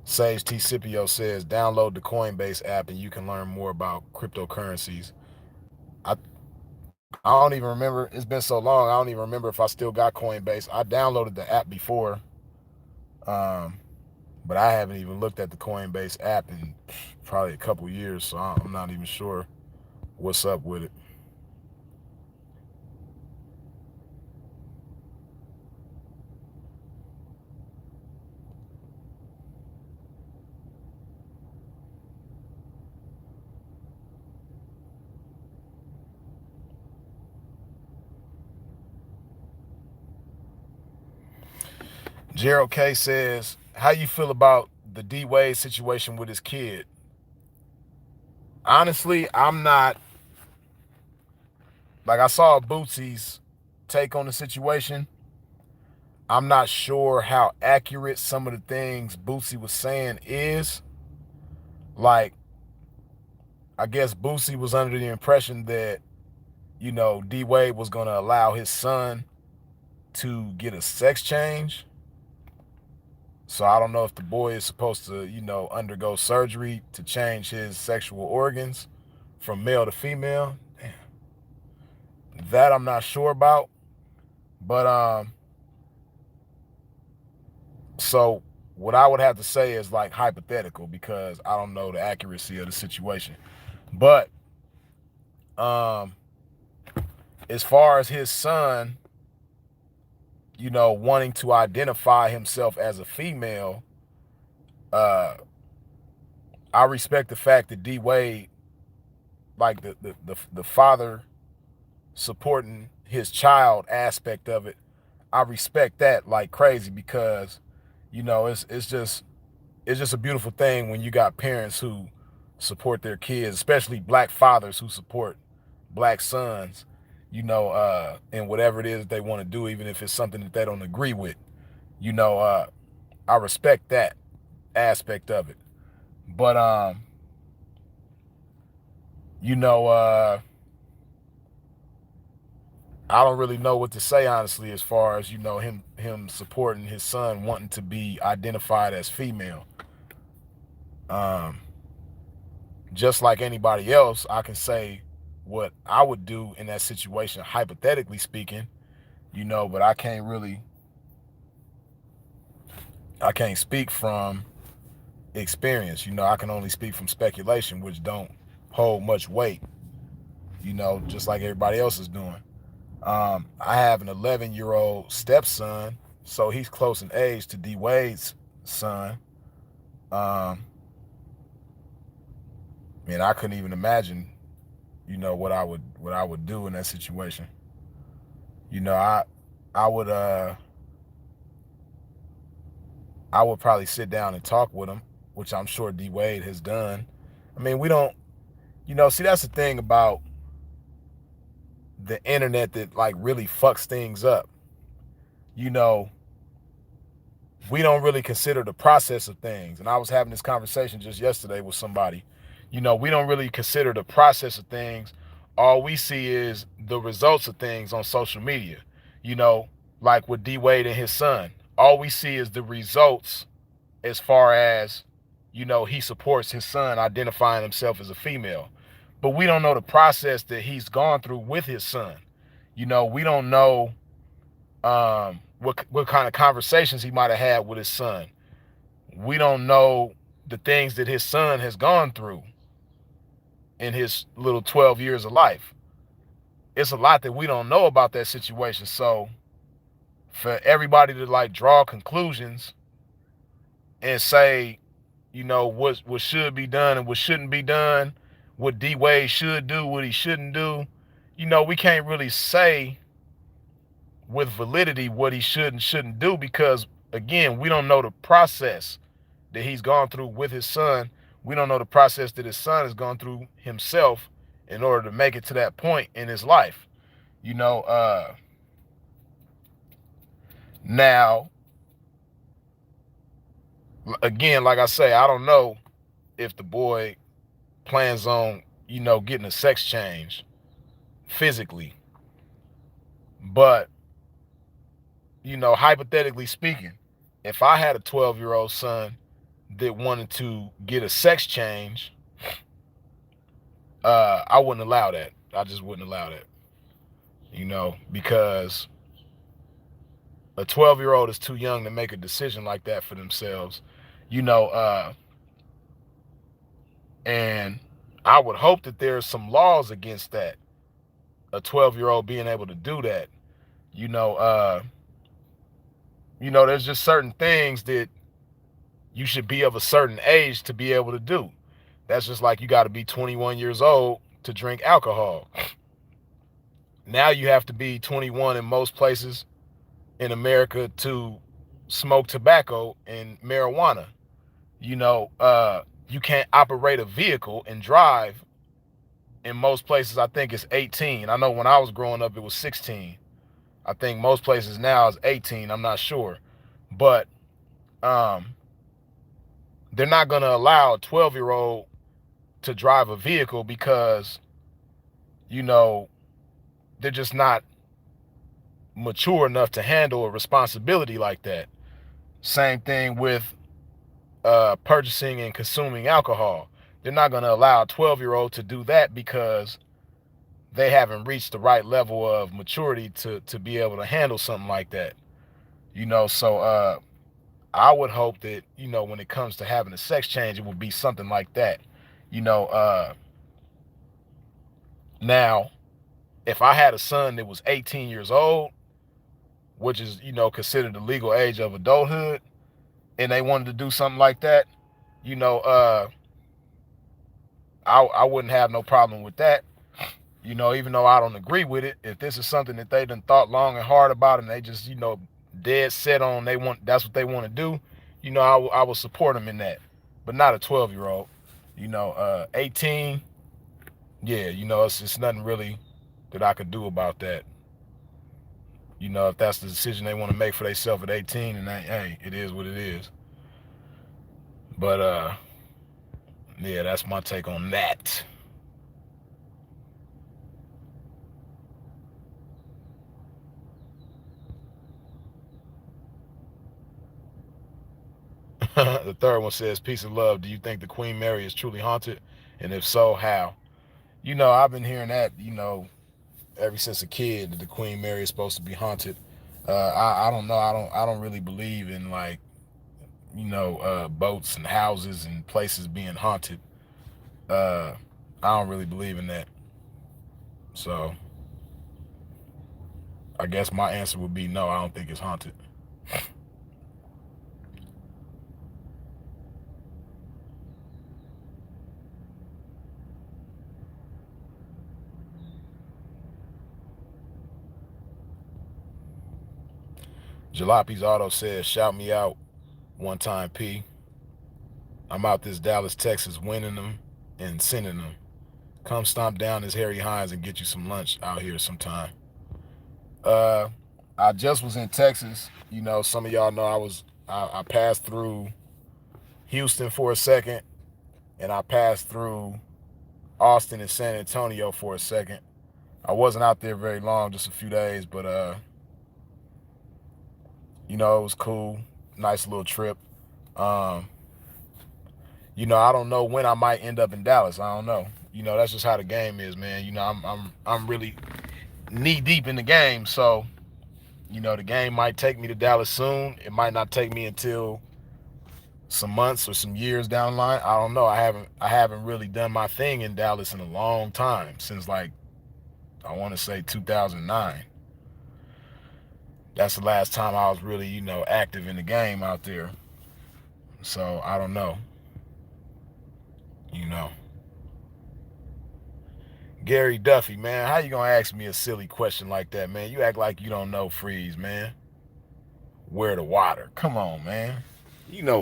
Sage T. Scipio says, download the Coinbase app and you can learn more about cryptocurrencies. I I don't even remember. It's been so long. I don't even remember if I still got Coinbase. I downloaded the app before, um, but I haven't even looked at the Coinbase app in probably a couple years, so I'm not even sure what's up with it. Gerald K says, how you feel about the D Wade situation with his kid? Honestly, I'm not, like, I saw Bootsy's take on the situation. I'm not sure how accurate some of the things Bootsy was saying is. Like, I guess Bootsy was under the impression that, D Wade was going to allow his son to get a sex change. So I don't know if the boy is supposed to, undergo surgery to change his sexual organs from male to female. That I'm not sure about. But so what I would have to say is like hypothetical, because I don't know the accuracy of the situation. But as far as his son, wanting to identify himself as a female, uh, I respect the fact that D Wade, like the father supporting his child aspect of it, I respect that like crazy, because it's just a beautiful thing when you got parents who support their kids, especially black fathers who support black sons, in whatever it is they want to do, even if it's something that they don't agree with. I respect that aspect of it. But you know, I don't really know what to say honestly, as far as him supporting his son wanting to be identified as female. Um, just like anybody else, I can say what I would do in that situation, hypothetically speaking, but I can't speak from experience. I can only speak from speculation, which don't hold much weight, just like everybody else is doing. I have an 11-year-old stepson, so he's close in age to D Wade's son. And I couldn't even imagine, what I would do in that situation. I would I would probably sit down and talk with him, which I'm sure D Wade has done. I mean, we don't, see, that's the thing about the internet that like really fucks things up. You know, we don't really consider the process of things. And I was having this conversation just yesterday with somebody. We don't really consider the process of things. All we see is the results of things on social media. You know, like with D Wade and his son. All we see is the results, as far as, he supports his son identifying himself as a female. But we don't know the process that he's gone through with his son. We don't know what kind of conversations he might have had with his son. We don't know the things that his son has gone through in his little 12 years of life. It's a lot that we don't know about that situation. So for everybody to like draw conclusions and say, what should be done and what shouldn't be done, what D Wade should do, what he shouldn't do, we can't really say with validity what he should and shouldn't do, because again, we don't know the process that he's gone through with his son. We don't know the process that his son has gone through himself in order to make it to that point in his life. Now, again, like I say, I don't know if the boy plans on, getting a sex change physically. But, hypothetically speaking, if I had a 12-year-old son that wanted to get a sex change, I wouldn't allow that. I just wouldn't allow that. Because a 12-year-old is too young to make a decision like that for themselves. And I would hope that there's some laws against that. A 12-year-old being able to do that. There's just certain things that you should be of a certain age to be able to do. That's just like you got to be 21 years old to drink alcohol. Now you have to be 21 in most places in America to smoke tobacco and marijuana. You can't operate a vehicle and drive in most places. I think it's 18. I know when I was growing up, it was 16. I think most places now is 18. I'm not sure. But they're not going to allow a 12-year-old to drive a vehicle because, they're just not mature enough to handle a responsibility like that. Same thing with purchasing and consuming alcohol. They're not going to allow a 12-year-old to do that because they haven't reached the right level of maturity to be able to handle something like that. So I would hope that, when it comes to having a sex change, it would be something like that. You know, now, if I had a son that was 18 years old, which is, considered the legal age of adulthood, and they wanted to do something like that, you know, I wouldn't have no problem with that. Even though I don't agree with it, if this is something that they done thought long and hard about and they just, dead set on that's what they want to do, I will support them in that. But not a 12-year-old. 18, yeah, it's nothing really that I could do about that. If that's the decision they want to make for themselves at 18, and hey, it is what it is. But yeah, that's my take on that. The third one says, peace and love. Do you think the Queen Mary is truly haunted? And if so, how? I've been hearing that, ever since a kid, that the Queen Mary is supposed to be haunted. I don't know. I don't really believe in, like, boats and houses and places being haunted. I don't really believe in that. So I guess my answer would be no, I don't think it's haunted. Jalape's Auto says, shout me out one time, P. I'm out this Dallas, Texas, winning them and sending them. Come stomp down this Harry Hines and get you some lunch out here sometime. I just was in Texas. Some of y'all know I passed through Houston for a second, and I passed through Austin and San Antonio for a second. I wasn't out there very long, just a few days, but it was cool. Nice little trip. I don't know when I might end up in Dallas. I don't know. That's just how the game is, man. I'm really knee deep in the game, so the game might take me to Dallas soon. It might not take me until some months or some years down the line. I don't know. I haven't really done my thing in Dallas in a long time, since, like, I want to say 2009. That's the last time I was really, active in the game out there. So I don't know. Gary Duffy, man, how you gonna ask me a silly question like that, man? You act like you don't know Freeze, man. Where the water? Come on, man.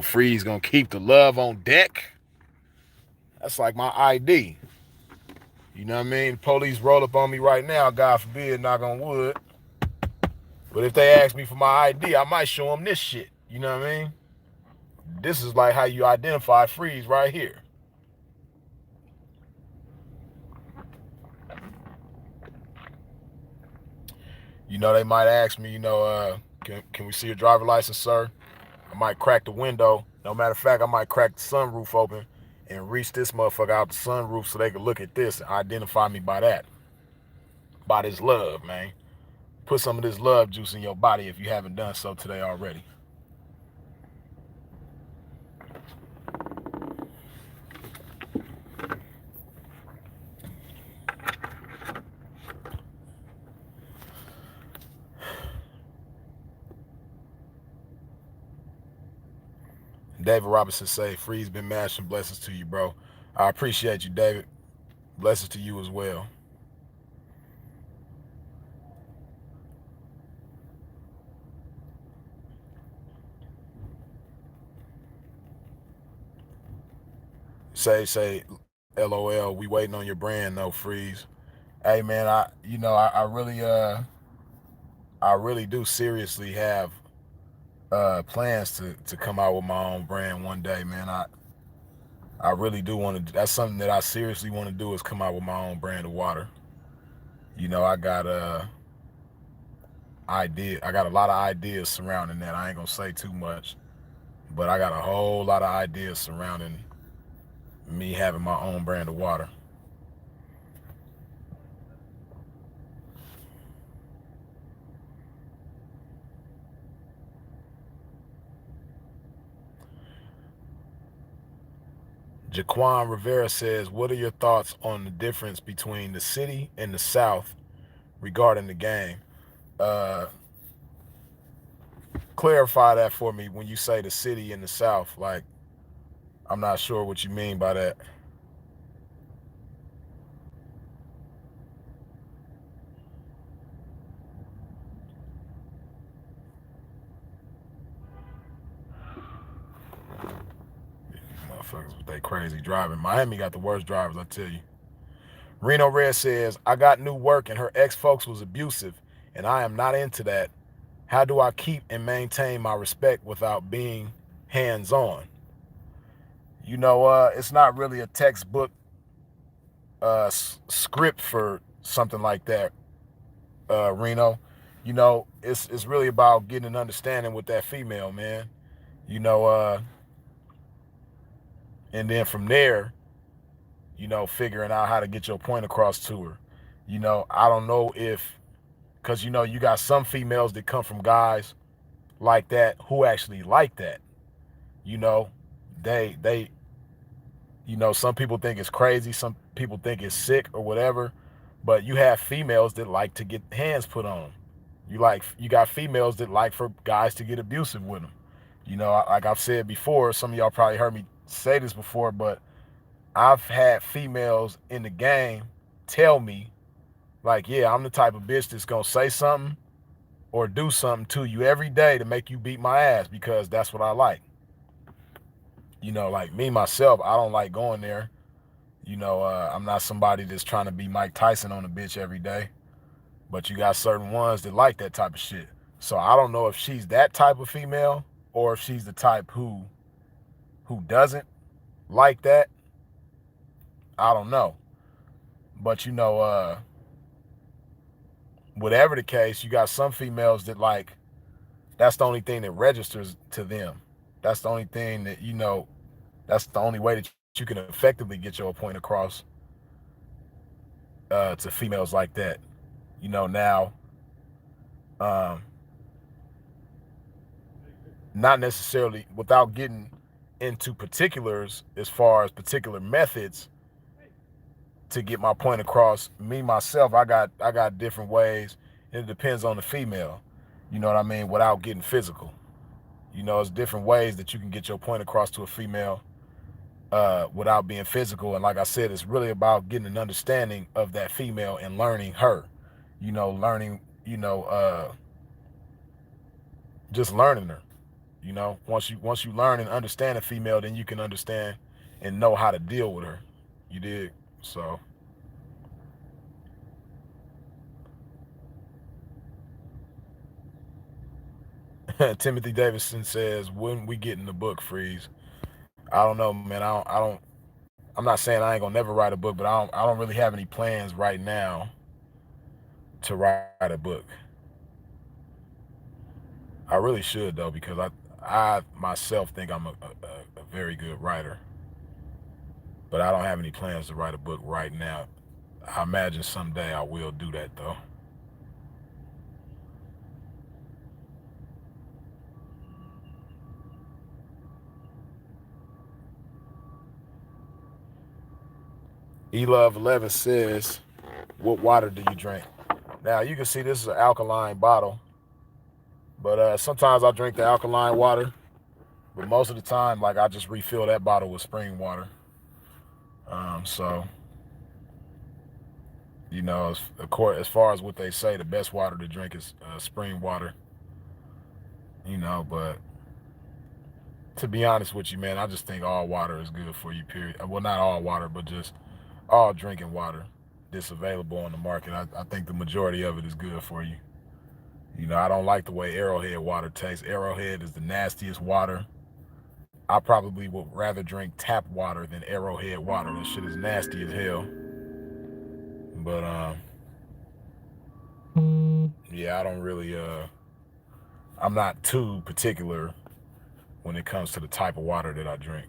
Freeze gonna keep the love on deck. That's like my ID. You know what I mean? Police roll up on me right now, God forbid, knock on wood. But if they ask me for my ID, I might show them this shit. You know what I mean? This is like how you identify Freeze right here. They might ask me, can we see your driver's license, sir? I might crack the window. No matter of fact, I might crack the sunroof open and reach this motherfucker out the sunroof so they can look at this and identify me by that. By this love, man. Put some of this love juice in your body if you haven't done so today already. David Robinson say, Freeze been mashing. Blessings to you, bro. I appreciate you, David. Blessings to you as well. Say, LOL. We waiting on your brand, though, Freeze. Hey, man, I really do seriously have plans to come out with my own brand one day, man. I really do want to. That's something that I seriously want to do, is come out with my own brand of water. I got I got a lot of ideas surrounding that. I ain't gonna say too much, But I got a whole lot of ideas surrounding me having my own brand of water. Jaquan Rivera says, what are your thoughts on the difference between the city and the South regarding the game? Uh, Clarify that for me when you say the city and the South. Like, I'm not sure what you mean by that. Motherfuckers with they crazy driving. Miami got the worst drivers, I tell you. Reno Red says, I got new work and her ex-folks was abusive, and I am not into that. How do I keep and maintain my respect without being hands-on? It's not really a textbook script for something like that, Reno. It's really about getting an understanding with that female, man. You know, uh, and then from there, figuring out how to get your point across to her. I don't know if, because you got some females that come from guys like that who actually like that. You know, they some people think it's crazy, some people think it's sick or whatever, but you have females that like to get hands put on them. You got females that like for guys to get abusive with them. Like I've said before, some of y'all probably heard me say this before, but I've had females in the game tell me, like, yeah, I'm the type of bitch that's gonna say something or do something to you every day to make you beat my ass because that's what I like. Like me myself, I don't like going there. I'm not somebody that's trying to be Mike Tyson on a bitch every day, but you got certain ones that like that type of shit. So I don't know if she's that type of female or if she's the type who doesn't like that. I don't know. But whatever the case, you got some females that like that's the only thing that registers to them. That's the only thing that that's the only way that you can effectively get your point across to females like that. Now, um, not necessarily without getting into particulars as far as particular methods to get my point across. Me myself, I got different ways. It depends on the female. You know what I mean? Without getting physical. It's different ways that you can get your point across to a female without being physical. And like I said, it's really about getting an understanding of that female and learning her. Learning, just learning her. Once you learn and understand a female, then you can understand and know how to deal with her. You dig? So Timothy Davidson says, when we get in the book, Freeze? I don't know, man. I'm not saying I ain't gonna never write a book, but I don't really have any plans right now to write a book. I really should though, because I myself think I'm a very good writer, but I don't have any plans to write a book right now. I imagine someday I will do that though. Elove11 says, what water do you drink? Now you can see this is an alkaline bottle, but sometimes I drink the alkaline water, but most of the time, like, I just refill that bottle with spring water. So as far as what they say, the best water to drink is spring water. But to be honest with you, man, I just think all water is good for you, period. Well, not all water, but just all drinking water that's available on the market. I think the majority of it is good for you. I don't like the way Arrowhead water tastes. Arrowhead is the nastiest water. I probably would rather drink tap water than Arrowhead water. That shit is nasty as hell. But yeah, I don't really I'm not too particular when it comes to the type of water that I drink.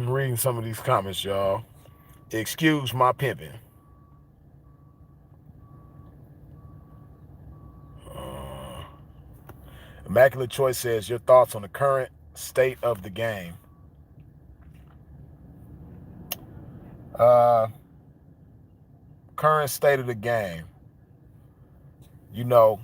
Reading some of these comments, y'all. Excuse my pimping. Immaculate Choice says, your thoughts on the current state of the game. Current state of the game. You know,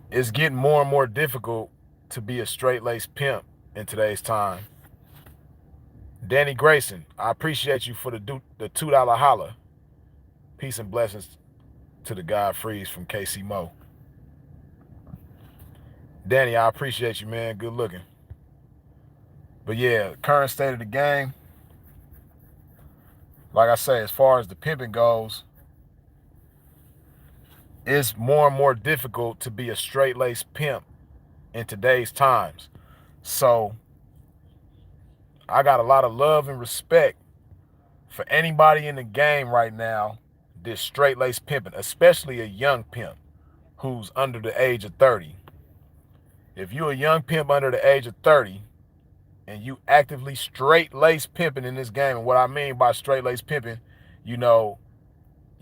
it's getting more and more difficult to be a straight-laced pimp in today's time. Danny Grayson, I appreciate you for the $2 holla. Peace and blessings to the God Freeze from KC Mo. Danny, I appreciate you, man. Good looking. But yeah, current state of the game. Like I say, as far as the pimping goes, it's more and more difficult to be a straight-laced pimp in today's times. So I got a lot of love and respect for anybody in the game right now that's straight-laced pimping, especially a young pimp who's under the age of 30. If you're a young pimp under the age of 30 and you actively straight-laced pimping in this game, and what I mean by straight-laced pimping, you know,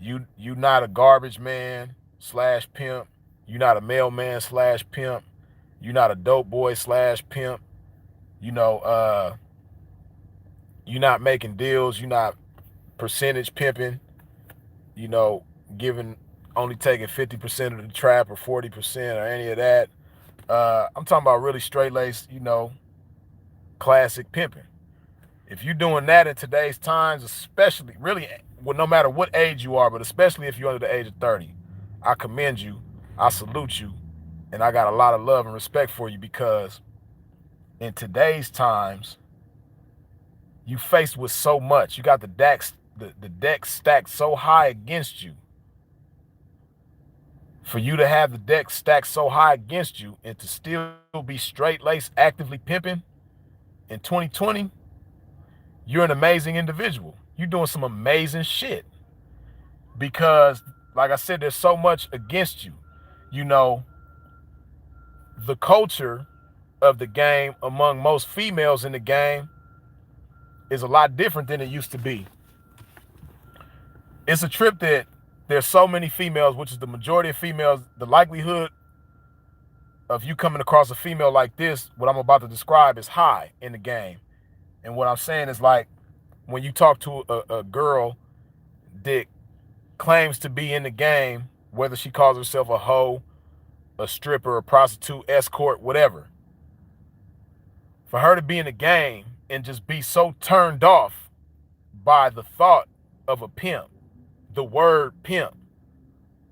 you not a garbage man / pimp, you're not a mailman / pimp, you're not a dope boy / pimp, you know, you're not making deals, you're not percentage pimping, you know, only taking 50% of the trap or 40% or any of that. I'm talking about really straight-laced, you know, classic pimping. If you're doing that in today's times, especially, really, well, no matter what age you are, but especially if you're under the age of 30, I commend you, I salute you, and I got a lot of love and respect for you, because in today's times, you faced with so much. You got the deck stacked so high against you. For you to have the deck stacked so high against you and to still be straight-laced, actively pimping in 2020, you're an amazing individual. You're doing some amazing shit. Because, like I said, there's so much against you. You know, the culture of the game among most females in the game is a lot different than it used to be. It's a trip that there's so many females, which is the majority of females, the likelihood of you coming across a female like this, what I'm about to describe, is high in the game. And what I'm saying is, like, when you talk to a girl that claims to be in the game, whether she calls herself a hoe, a stripper, a prostitute, escort, whatever, for her to be in the game and just be so turned off by the thought of a pimp, the word pimp,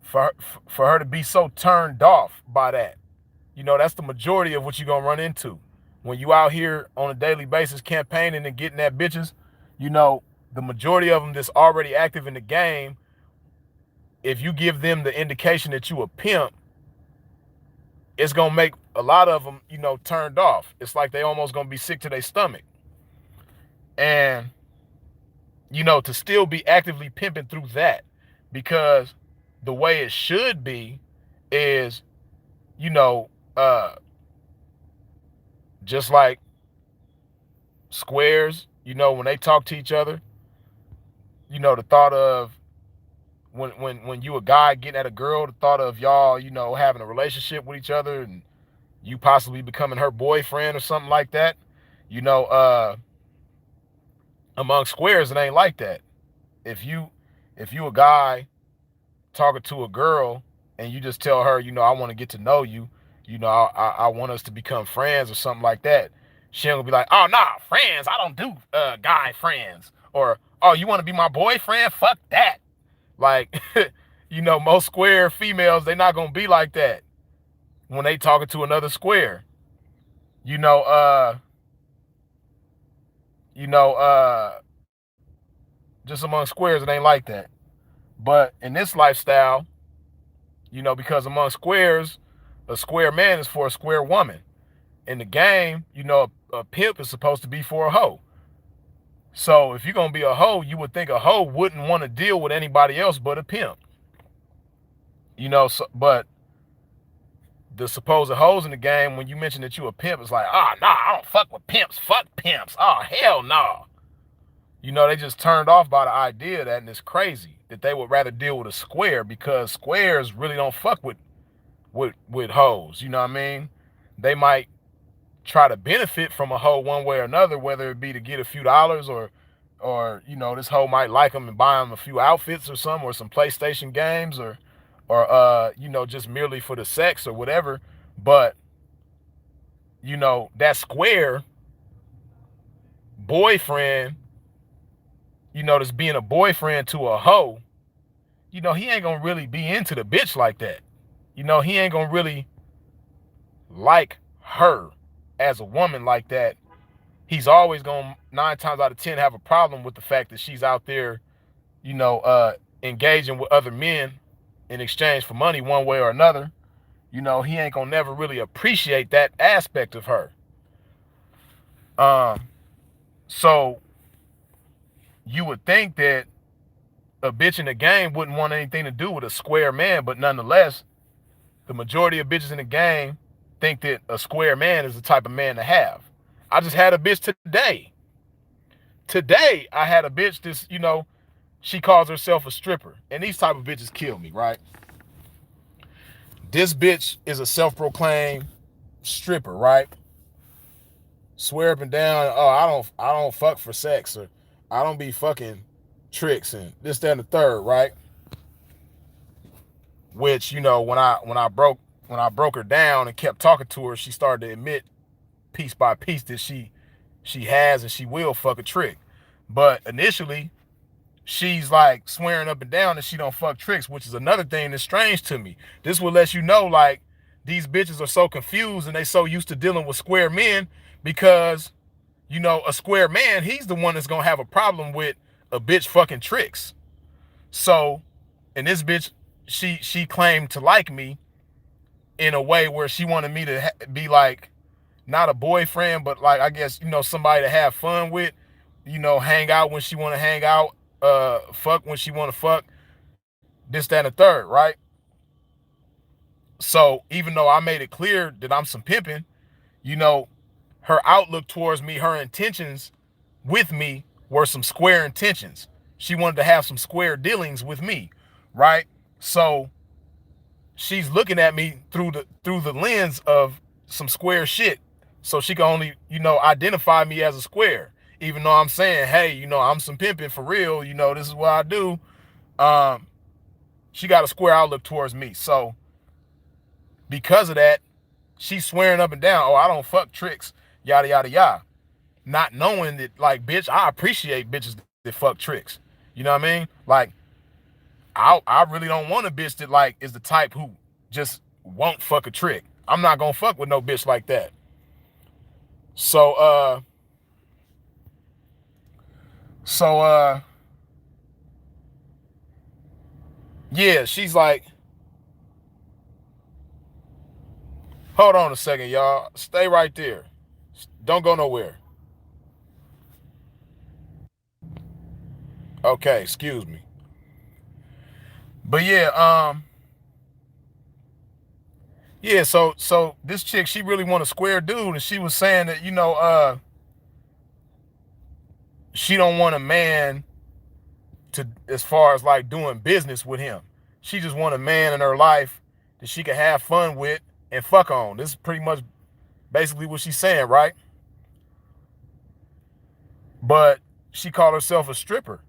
for her to be so turned off by that, you know, that's the majority of what you're going to run into. When you out here on a daily basis campaigning and getting at bitches, you know, the majority of them that's already active in the game, if you give them the indication that you a pimp, it's going to make a lot of them, you know, turned off. It's like they almost going to be sick to their stomach. And, you know, to still be actively pimping through that, because the way it should be is, you know, just like squares, you know, when they talk to each other, you know, the thought of when you a guy getting at a girl, the thought of y'all, you know, having a relationship with each other and you possibly becoming her boyfriend or something like that, you know, among squares, it ain't like that. If you a guy talking to a girl and you just tell her, you know, I want to get to know you, you know, I want us to become friends or something like that, She ain't gonna be like, oh nah, friends, I don't do guy friends. Or, oh, you wanna be my boyfriend? Fuck that. Like, most square females, they not gonna be like that when they talking to another square. You know, uh, you know, just among squares, it ain't like that. But in this lifestyle, because among squares, a square man is for a square woman. In the game, a pimp is supposed to be for a hoe. So if you're gonna be a hoe, you would think a hoe wouldn't want to deal with anybody else but a pimp. But the supposed hoes in the game, when you mention that you a pimp, it's like, nah, I don't fuck with pimps. Fuck pimps. Oh, hell no. They just turned off by the idea of that, and it's crazy that they would rather deal with a square, because squares really don't fuck with hoes. You know what I mean? They might try to benefit from a hoe one way or another, whether it be to get a few dollars, or this hoe might like them and buy them a few outfits or something, or some PlayStation games, or just merely for the sex or whatever. But that square boyfriend, that's being a boyfriend to a hoe, he ain't gonna really be into the bitch like that. He ain't gonna really like her as a woman like that. He's always gonna 9 times out of 10 have a problem with the fact that she's out there, engaging with other men in exchange for money one way or another. He ain't gonna never really appreciate that aspect of her. So you would think that a bitch in the game wouldn't want anything to do with a square man, but nonetheless, the majority of bitches in the game think that a square man is the type of man to have. I just had a bitch today. Today, I had a bitch this, she calls herself a stripper. And these type of bitches kill me, right? This bitch is a self-proclaimed stripper, right? Swear up and down, oh, I don't fuck for sex, or I don't be fucking tricks and this, that, and the third, right? Which, when I broke her down and kept talking to her, she started to admit piece by piece that she has and she will fuck a trick. But initially, she's like swearing up and down that she don't fuck tricks, which is another thing that's strange to me. This will let you know, like, these bitches are so confused and they so used to dealing with square men, because, a square man, he's the one that's gonna have a problem with a bitch fucking tricks. So, and this bitch, she claimed to like me in a way where she wanted me to be like, not a boyfriend, but like, I guess, somebody to have fun with, hang out when she want to hang out, fuck when she want to fuck, this, that, and the third, right? So even though I made it clear that I'm some pimping, her outlook towards me, her intentions with me were some square intentions. She wanted to have some square dealings with me, right? So she's looking at me through the lens of some square shit. So she can only, identify me as a square. Even though I'm saying, hey, I'm some pimping for real, this is what I do. She got a square outlook towards me. So because of that, she's swearing up and down, oh, I don't fuck tricks, yada, yada, yada. Not knowing that, like, bitch, I appreciate bitches that fuck tricks. You know what I mean? Like, I really don't want a bitch that, like, is the type who just won't fuck a trick. I'm not gonna fuck with no bitch like that. So, yeah, she's like, hold on a second, y'all. Stay right there. Don't go nowhere. Okay, excuse me. But yeah, yeah, so this chick, she really want a square dude, and she was saying that, she don't want a man to, as far as like doing business with him. She just want a man in her life that she can have fun with and fuck on. This is pretty much basically what she's saying, right? But she called herself a stripper.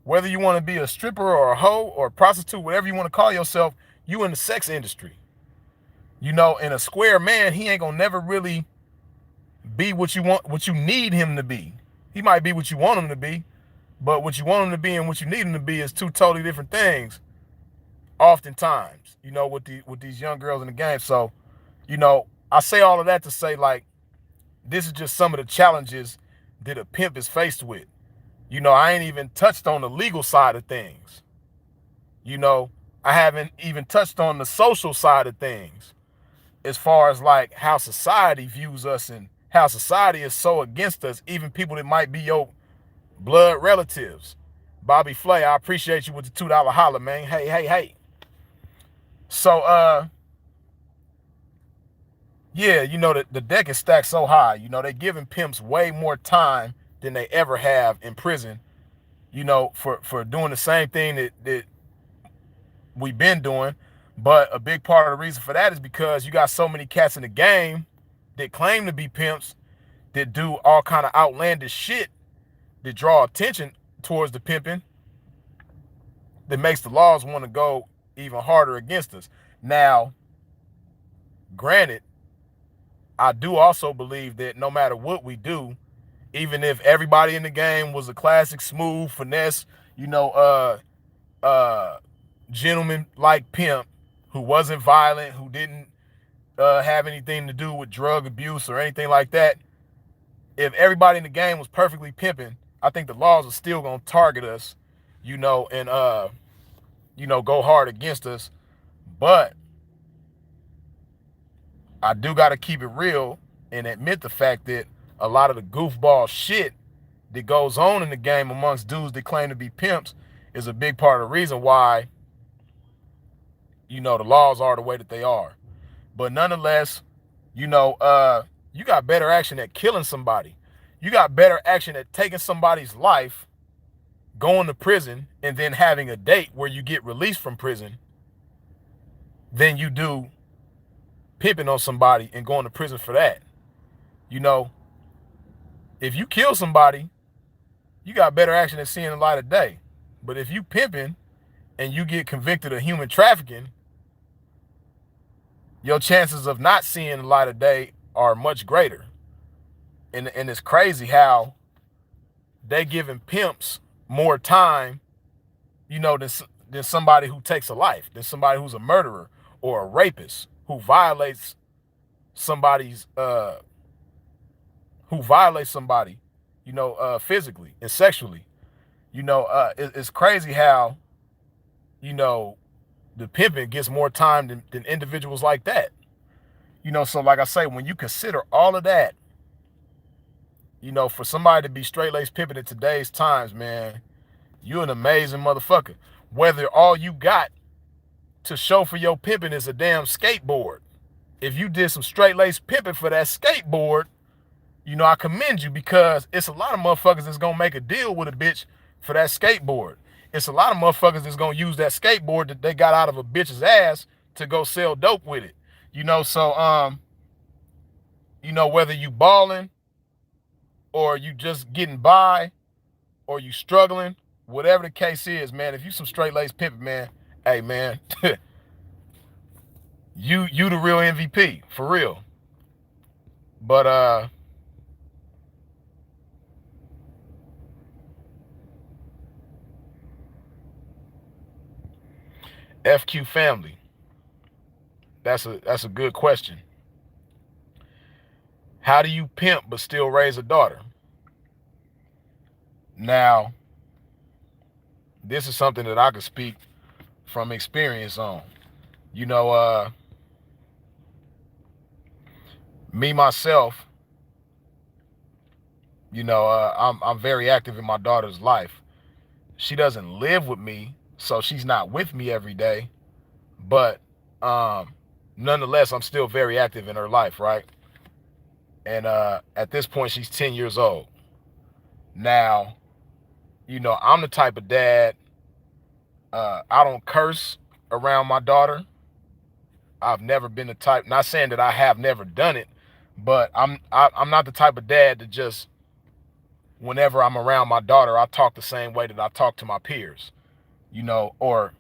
Whether you want to be a stripper or a hoe or a prostitute, whatever you want to call yourself, you in the sex industry. And a square man, he ain't gonna never really be what you need him to be. He might be what you want him to be, but what you want him to be and what you need him to be is two totally different things. Oftentimes, with these young girls in the game. So, I say all of that to say, like, this is just some of the challenges that a pimp is faced with. I ain't even touched on the legal side of things. I haven't even touched on the social side of things, as far as like how society views us and how society is so against us, even people that might be your blood relatives. Bobby Flay, I appreciate you with the $2 holler, man. Hey, hey, hey. So, yeah, the deck is stacked so high. They're giving pimps way more time than they ever have in prison, for doing the same thing that we've been doing. But a big part of the reason for that is because you got so many cats in the game that claim to be pimps, that do all kind of outlandish shit, that draw attention towards the pimping, that makes the laws want to go even harder against us. Now, granted, I do also believe that no matter what we do, even if everybody in the game was a classic smooth finesse, gentleman like pimp, who wasn't violent, who didn't have anything to do with drug abuse or anything like that, if everybody in the game was perfectly pimping, I think the laws are still gonna target us, and go hard against us. But I do got to keep it real and admit the fact that a lot of the goofball shit that goes on in the game amongst dudes that claim to be pimps is a big part of the reason why, the laws are the way that they are. But nonetheless, you got better action at killing somebody. You got better action at taking somebody's life, going to prison, and then having a date where you get released from prison than you do pimping on somebody and going to prison for that. If you kill somebody, you got better action at seeing the light of day. But if you pimping and you get convicted of human trafficking, your chances of not seeing the light of day are much greater. And it's crazy how they giving pimps more time, than somebody who takes a life, than somebody who's a murderer or a rapist who violates somebody, physically and sexually. It's crazy how, the pimping gets more time than individuals like that. So like I say, when you consider all of that, for somebody to be straight-laced pimping in today's times, man, you an amazing motherfucker. Whether all you got to show for your pimping is a damn skateboard. If you did some straight-laced pimping for that skateboard, I commend you, because it's a lot of motherfuckers that's gonna make a deal with a bitch for that skateboard. It's a lot of motherfuckers that's gonna use that skateboard that they got out of a bitch's ass to go sell dope with it. So whether you balling or you just getting by or you struggling, whatever the case is, man, if you some straight-laced pimping, man, hey, man, you the real MVP, for real. But FQ family, that's a good question. How do you pimp but still raise a daughter? Now, this is something that I could speak from experience on. Me myself, I'm very active in my daughter's life. She doesn't live with me, so she's not with me every day, but nonetheless, I'm still very active in her life, right? And at this point, she's 10 years old. Now, I'm the type of dad, I don't curse around my daughter. I've never been the type, not saying that I have never done it, but I'm not the type of dad that just, whenever I'm around my daughter, I talk the same way that I talk to my peers, or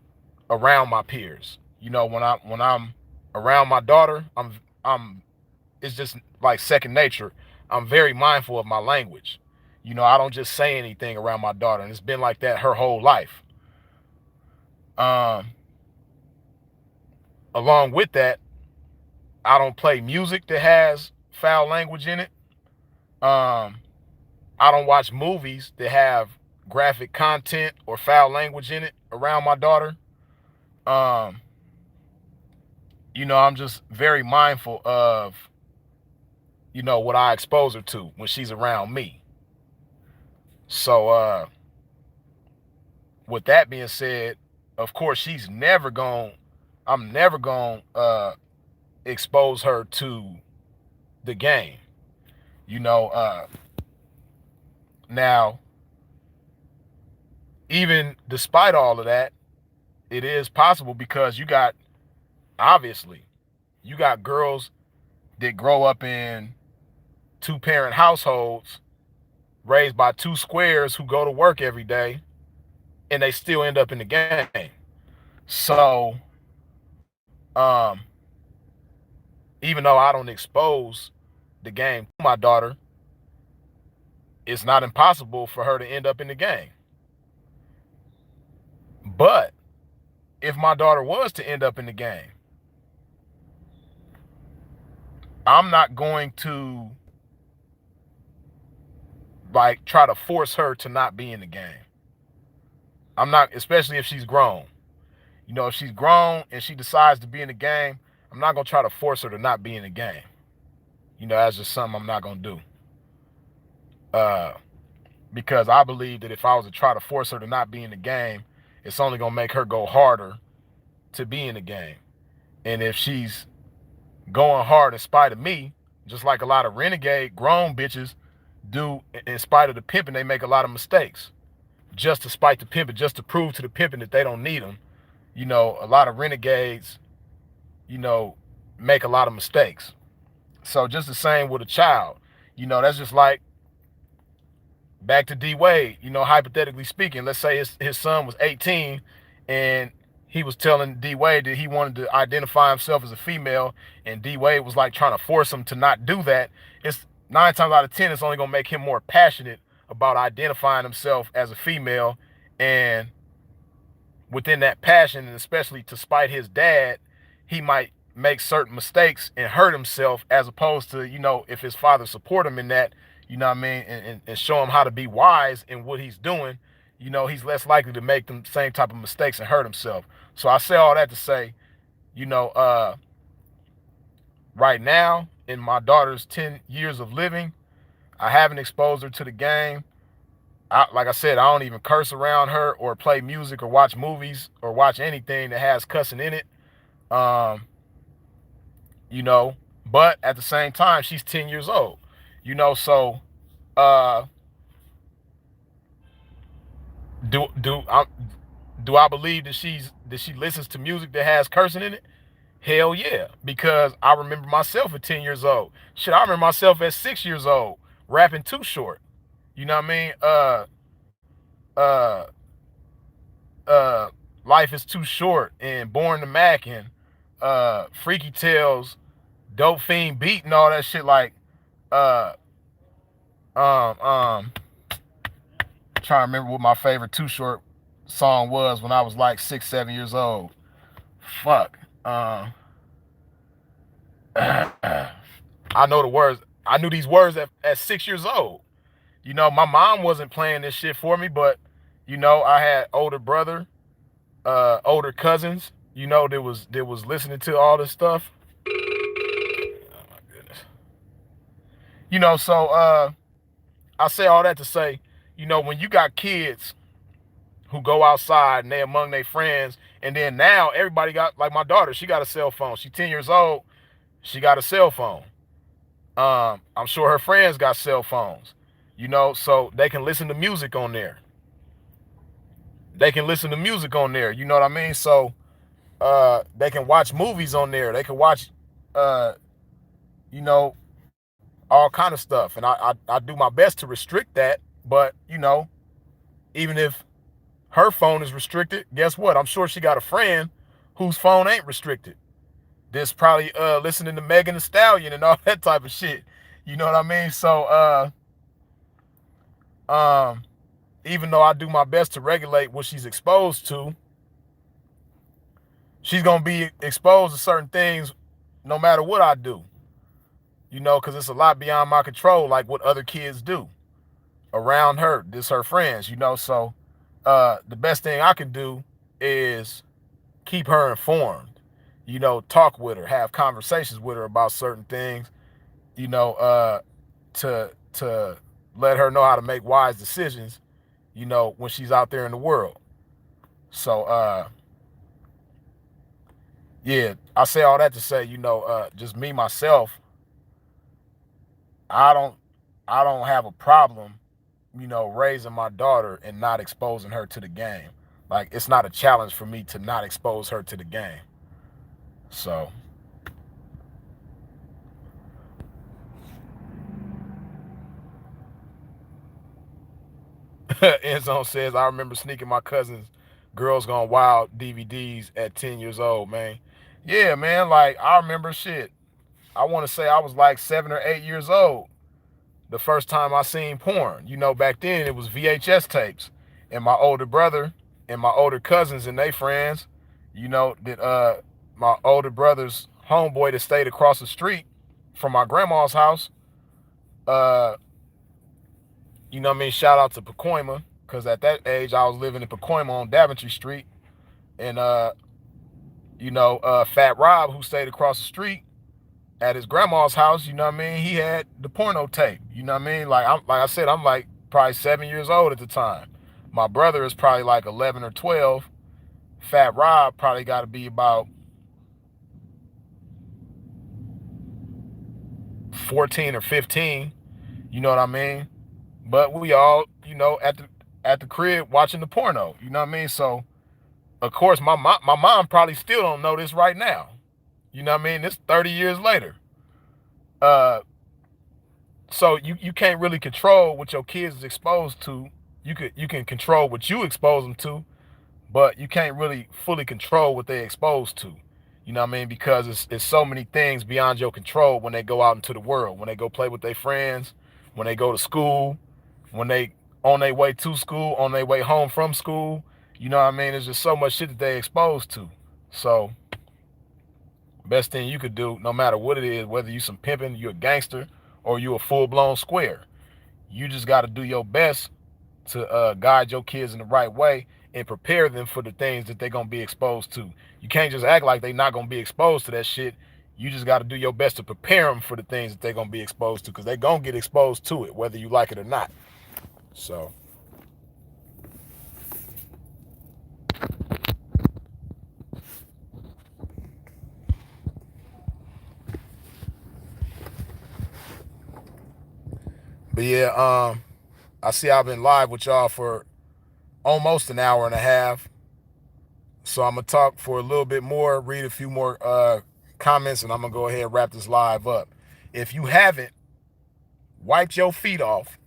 around my peers. When I'm around my daughter, I'm it's just like second nature. I'm very mindful of my language. I don't just say anything around my daughter, and it's been like that her whole life. Um, Along with that, I don't play music that has foul language in it. Um, I don't watch movies that have graphic content or foul language in it around my daughter. Um, I'm just very mindful of, what I expose her to when she's around me. So, with that being said, of course, I'm never going to expose her to the game. You know, uh, Now, even despite all of that, it is possible because obviously, you got girls that grow up in two-parent households raised by two squares who go to work every day and they still end up in the game. So, um, even though I don't expose the game to my daughter, it's not impossible for her to end up in the game. But if my daughter was to end up in the game, I'm not going to like try to force her to not be in the game. I'm not, especially if she's grown. If she's grown and she decides to be in the game, I'm not going to try to force her to not be in the game. That's just something I'm not going to do. Because I believe that if I was to try to force her to not be in the game, it's only going to make her go harder to be in the game. And if she's going hard in spite of me, just like a lot of renegade grown bitches do in spite of the pimping, they make a lot of mistakes. Just to spite the pimping, just to prove to the pimping that they don't need them. A lot of renegades, make a lot of mistakes. So just the same with a child. That's just like back to D Wade, hypothetically speaking. Let's say his son was 18 and he was telling D Wade that he wanted to identify himself as a female, and D Wade was like trying to force him to not do that. It's 9 times out of 10, it's only going to make him more passionate about identifying himself as a female. And within that passion, and especially to spite his dad, he might make certain mistakes and hurt himself, as opposed to, if his father support him in that, and show him how to be wise in what he's doing, he's less likely to make the same type of mistakes and hurt himself. So I say all that to say, right now, in my daughter's 10 years of living, I haven't exposed her to the game. Like I said, I don't even curse around her or play music or watch movies or watch anything that has cussing in it. But at the same time, she's 10 years old. So do I believe that she listens to music that has cursing in it? Hell yeah, because I remember myself at 10 years old. Shit, I remember myself at 6 years old rapping Too Short. You know what I mean? Uh, Life is Too Short and Born to Mac and Freaky Tales, Dope Fiend Beat and all that shit. Like, trying to remember what my favorite Too Short song was when I was like 6, 7 years old. Fuck. I know the words. I knew these words at 6 years old. My mom wasn't playing this shit for me, but I had older brother, older cousins, that was listening to all this stuff. Oh my goodness. So I say all that to say, when you got kids who go outside and they among their friends, and then now everybody got, like my daughter, she got a cell phone. She's 10 years old. She got a cell phone. I'm sure her friends got cell phones, so they can listen to music on there. You know what I mean? So they can watch movies on there. They can watch, all kind of stuff. And I do my best to restrict that. But, even if her phone is restricted, guess what? I'm sure she got a friend whose phone ain't restricted. That's probably listening to Megan Thee Stallion and all that type of shit. You know what I mean? So even though I do my best to regulate what she's exposed to, she's gonna be exposed to certain things no matter what I do. You know, because it's a lot beyond my control, like what other kids do around her. This her friends, you know. So the best thing I can do is keep her informed. You know, talk with her, have conversations with her about certain things. You know, to let her know how to make wise decisions. You know, when she's out there in the world. So yeah, I say all that to say, you know, just me myself, I don't I don't have a problem, you know, raising my daughter and not exposing her to the game. Like it's not a challenge for me to not expose her to the game. So Enzo says, I remember sneaking my cousin's Girls Gone Wild DVDs at 10 years old, man. Yeah, man, like I remember shit. I want to say I was like 7 or 8 years old the first time I seen porn. You know, back then it was VHS tapes. And my older brother and my older cousins and they friends, you know, that my older brother's homeboy that stayed across the street from my grandma's house, uh, you know what I mean? Shout out to Pacoima, because at that age I was living in Pacoima on Daventry Street. And you know, Fat Rob, who stayed across the street at his grandma's house, you know what I mean? He had the porno tape. You know what I mean? Like I said, I'm like probably 7 years old at the time. My brother is probably like 11 or 12. Fat Rob probably got to be about 14 or 15. You know what I mean? But we all, you know, at the crib watching the porno. You know what I mean? So of course my mom probably still don't know this right now. You know what I mean? It's 30 years later. Uh, so you can't really control what your kids is exposed to. You can control what you expose them to, but you can't really fully control what they're exposed to. You know what I mean? Because it's so many things beyond your control when they go out into the world, when they go play with their friends, when they go to school, when they on their way to school, on their way home from school. You know what I mean? There's just so much shit that they exposed to. So best thing you could do, no matter what it is, whether you some pimping, you a gangster, or you a full-blown square, you just got to do your best to guide your kids in the right way and prepare them for the things that they're going to be exposed to. You can't just act like they're not going to be exposed to that shit. You just got to do your best to prepare them for the things that they're going to be exposed to, because they're going to get exposed to it, whether you like it or not. So but yeah, I see I've been live with y'all for almost an hour and a half. So I'm going to talk for a little bit more, read a few more comments, and I'm going to go ahead and wrap this live up. If you haven't wiped your feet off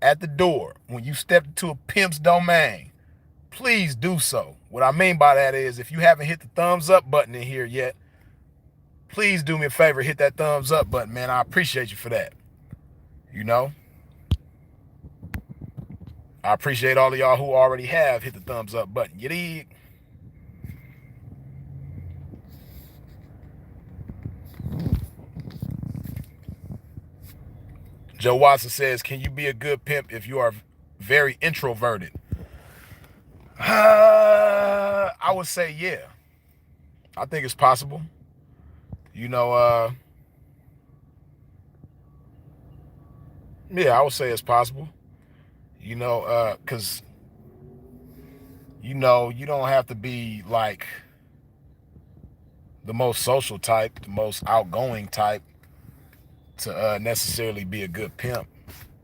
at the door when you step into a pimp's domain, please do so. What I mean by that is, if you haven't hit the thumbs up button in here yet, please do me a favor, hit that thumbs up button, man. I appreciate you for that. You know? I appreciate all of y'all who already have hit the thumbs up button. You dig? Joe Watson says, can you be a good pimp if you are very introverted? I would say yeah. I think it's possible. You know, yeah, I would say it's possible. You know, because, you know, you don't have to be like the most social type, the most outgoing type to necessarily be a good pimp.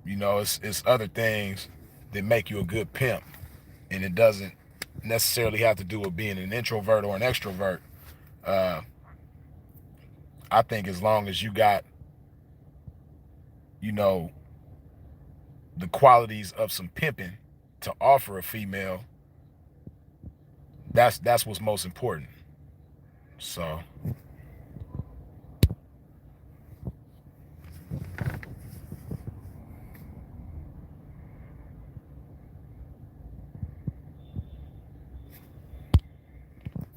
You know, it's other things that make you a good pimp. And it doesn't necessarily have to do with being an introvert or an extrovert. I think as long as you got, you know, the qualities of some pimping to offer a female, that's what's most important. So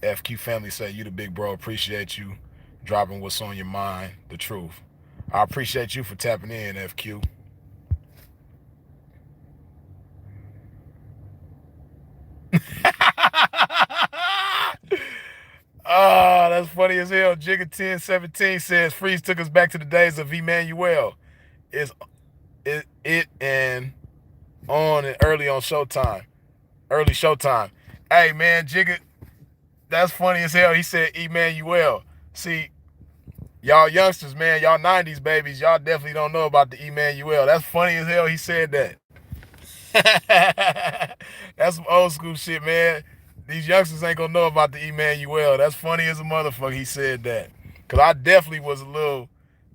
FQ family say you the big bro. Appreciate you dropping what's on your mind, the truth. I appreciate you for tapping in, FQ. Oh, that's funny as hell. Jigga1017 says Freeze took us back to the days of Emmanuel. It's it and on and early on Showtime. Early Showtime. Hey man, Jigga, that's funny as hell. He said Emmanuel. See, y'all youngsters, man, y'all 90s babies, y'all definitely don't know about the Emmanuel. That's funny as hell he said that. That's some old school shit, man. These youngsters ain't gonna know about the Emmanuel. That's funny as a motherfucker he said that. Cause I definitely was a little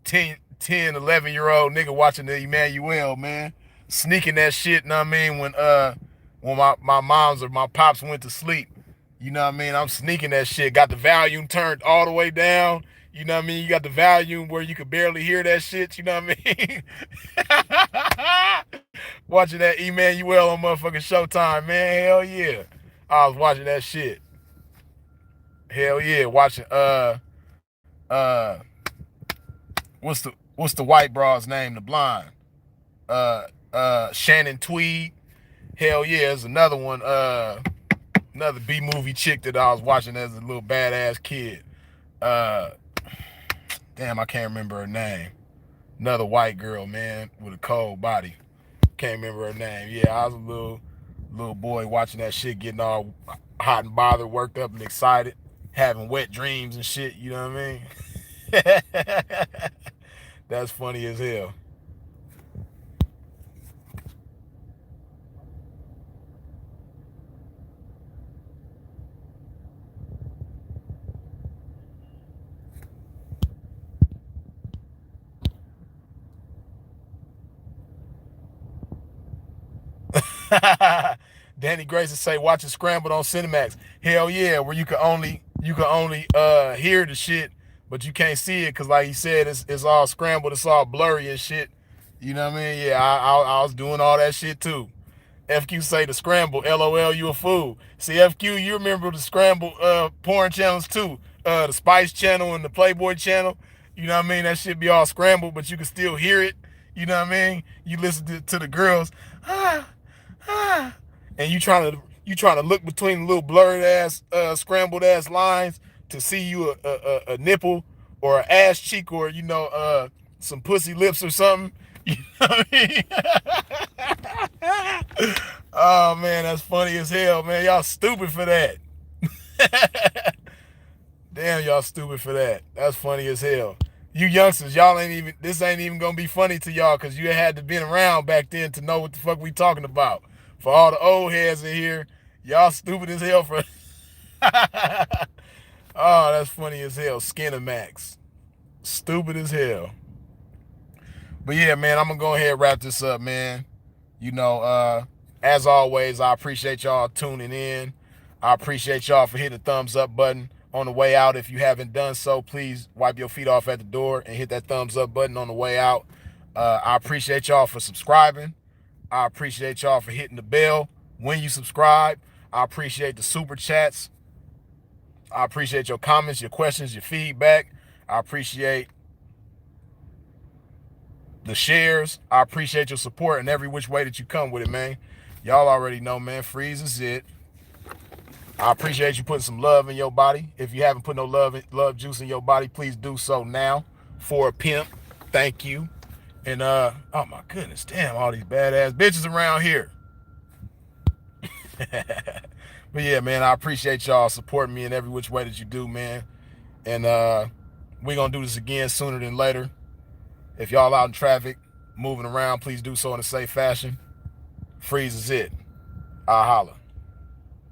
10, 11-year-old nigga watching the Emmanuel, man. Sneaking that shit, you know what I mean, when my moms or my pops went to sleep. You know what I mean? I'm sneaking that shit. Got the volume turned all the way down. You know what I mean? You got the volume where you could barely hear that shit. You know what I mean? Watching that Emmanuel on motherfucking Showtime, man. Hell yeah. I was watching that shit. Hell yeah. Watching uh what's the white broad's name? The blonde. Shannon Tweed. Hell yeah, there's another one, another B-movie chick that I was watching as a little badass kid. Damn, I can't remember her name. Another white girl, man, with a cold body. Can't remember her name. Yeah, I was a little boy watching that shit, getting all hot and bothered, worked up and excited, having wet dreams and shit, you know what I mean? That's funny as hell. Danny Grayson say watch it scrambled on Cinemax. Hell yeah, where you can only hear the shit, but you can't see it because like he said, it's all scrambled, it's all blurry and shit. You know what I mean? Yeah, I was doing all that shit too. FQ say the scramble, LOL, you a fool. See, FQ, you remember the scramble porn channels too. The Spice channel and the Playboy channel. You know what I mean? That shit be all scrambled, but you can still hear it. You know what I mean? You listen to the girls, and you trying to look between the little blurred ass, scrambled ass lines to see you a nipple or an ass cheek or some pussy lips or something. You know what I mean? Oh man, that's funny as hell, man. Y'all stupid for that. Damn, y'all stupid for that. That's funny as hell. You youngsters, this ain't even gonna be funny to y'all because you had to been around back then to know what the fuck we talking about. For all the old heads in here, y'all stupid as hell for. Oh, that's funny as hell. Skinamax. Stupid as hell. But yeah, man, I'm gonna go ahead and wrap this up, man. As always, I appreciate y'all tuning in. I appreciate y'all for hitting the thumbs up button on the way out. If you haven't done so, please wipe your feet off at the door and hit that thumbs up button on the way out. I appreciate y'all for subscribing. I appreciate y'all for hitting the bell when you subscribe. I appreciate the super chats. I appreciate your comments, your questions, your feedback. I appreciate the shares. I appreciate your support in every which way that you come with it, man. Y'all already know, man. Freeze is it. I appreciate you putting some love in your body. If you haven't put no love juice in your body, please do so now. For a pimp, thank you. And oh my goodness, damn, all these badass bitches around here. But yeah, man, I appreciate y'all supporting me in every which way that you do, man. And we're gonna do this again sooner than later. If y'all out in traffic, moving around, please do so in a safe fashion. Freeze is it. I'll holla.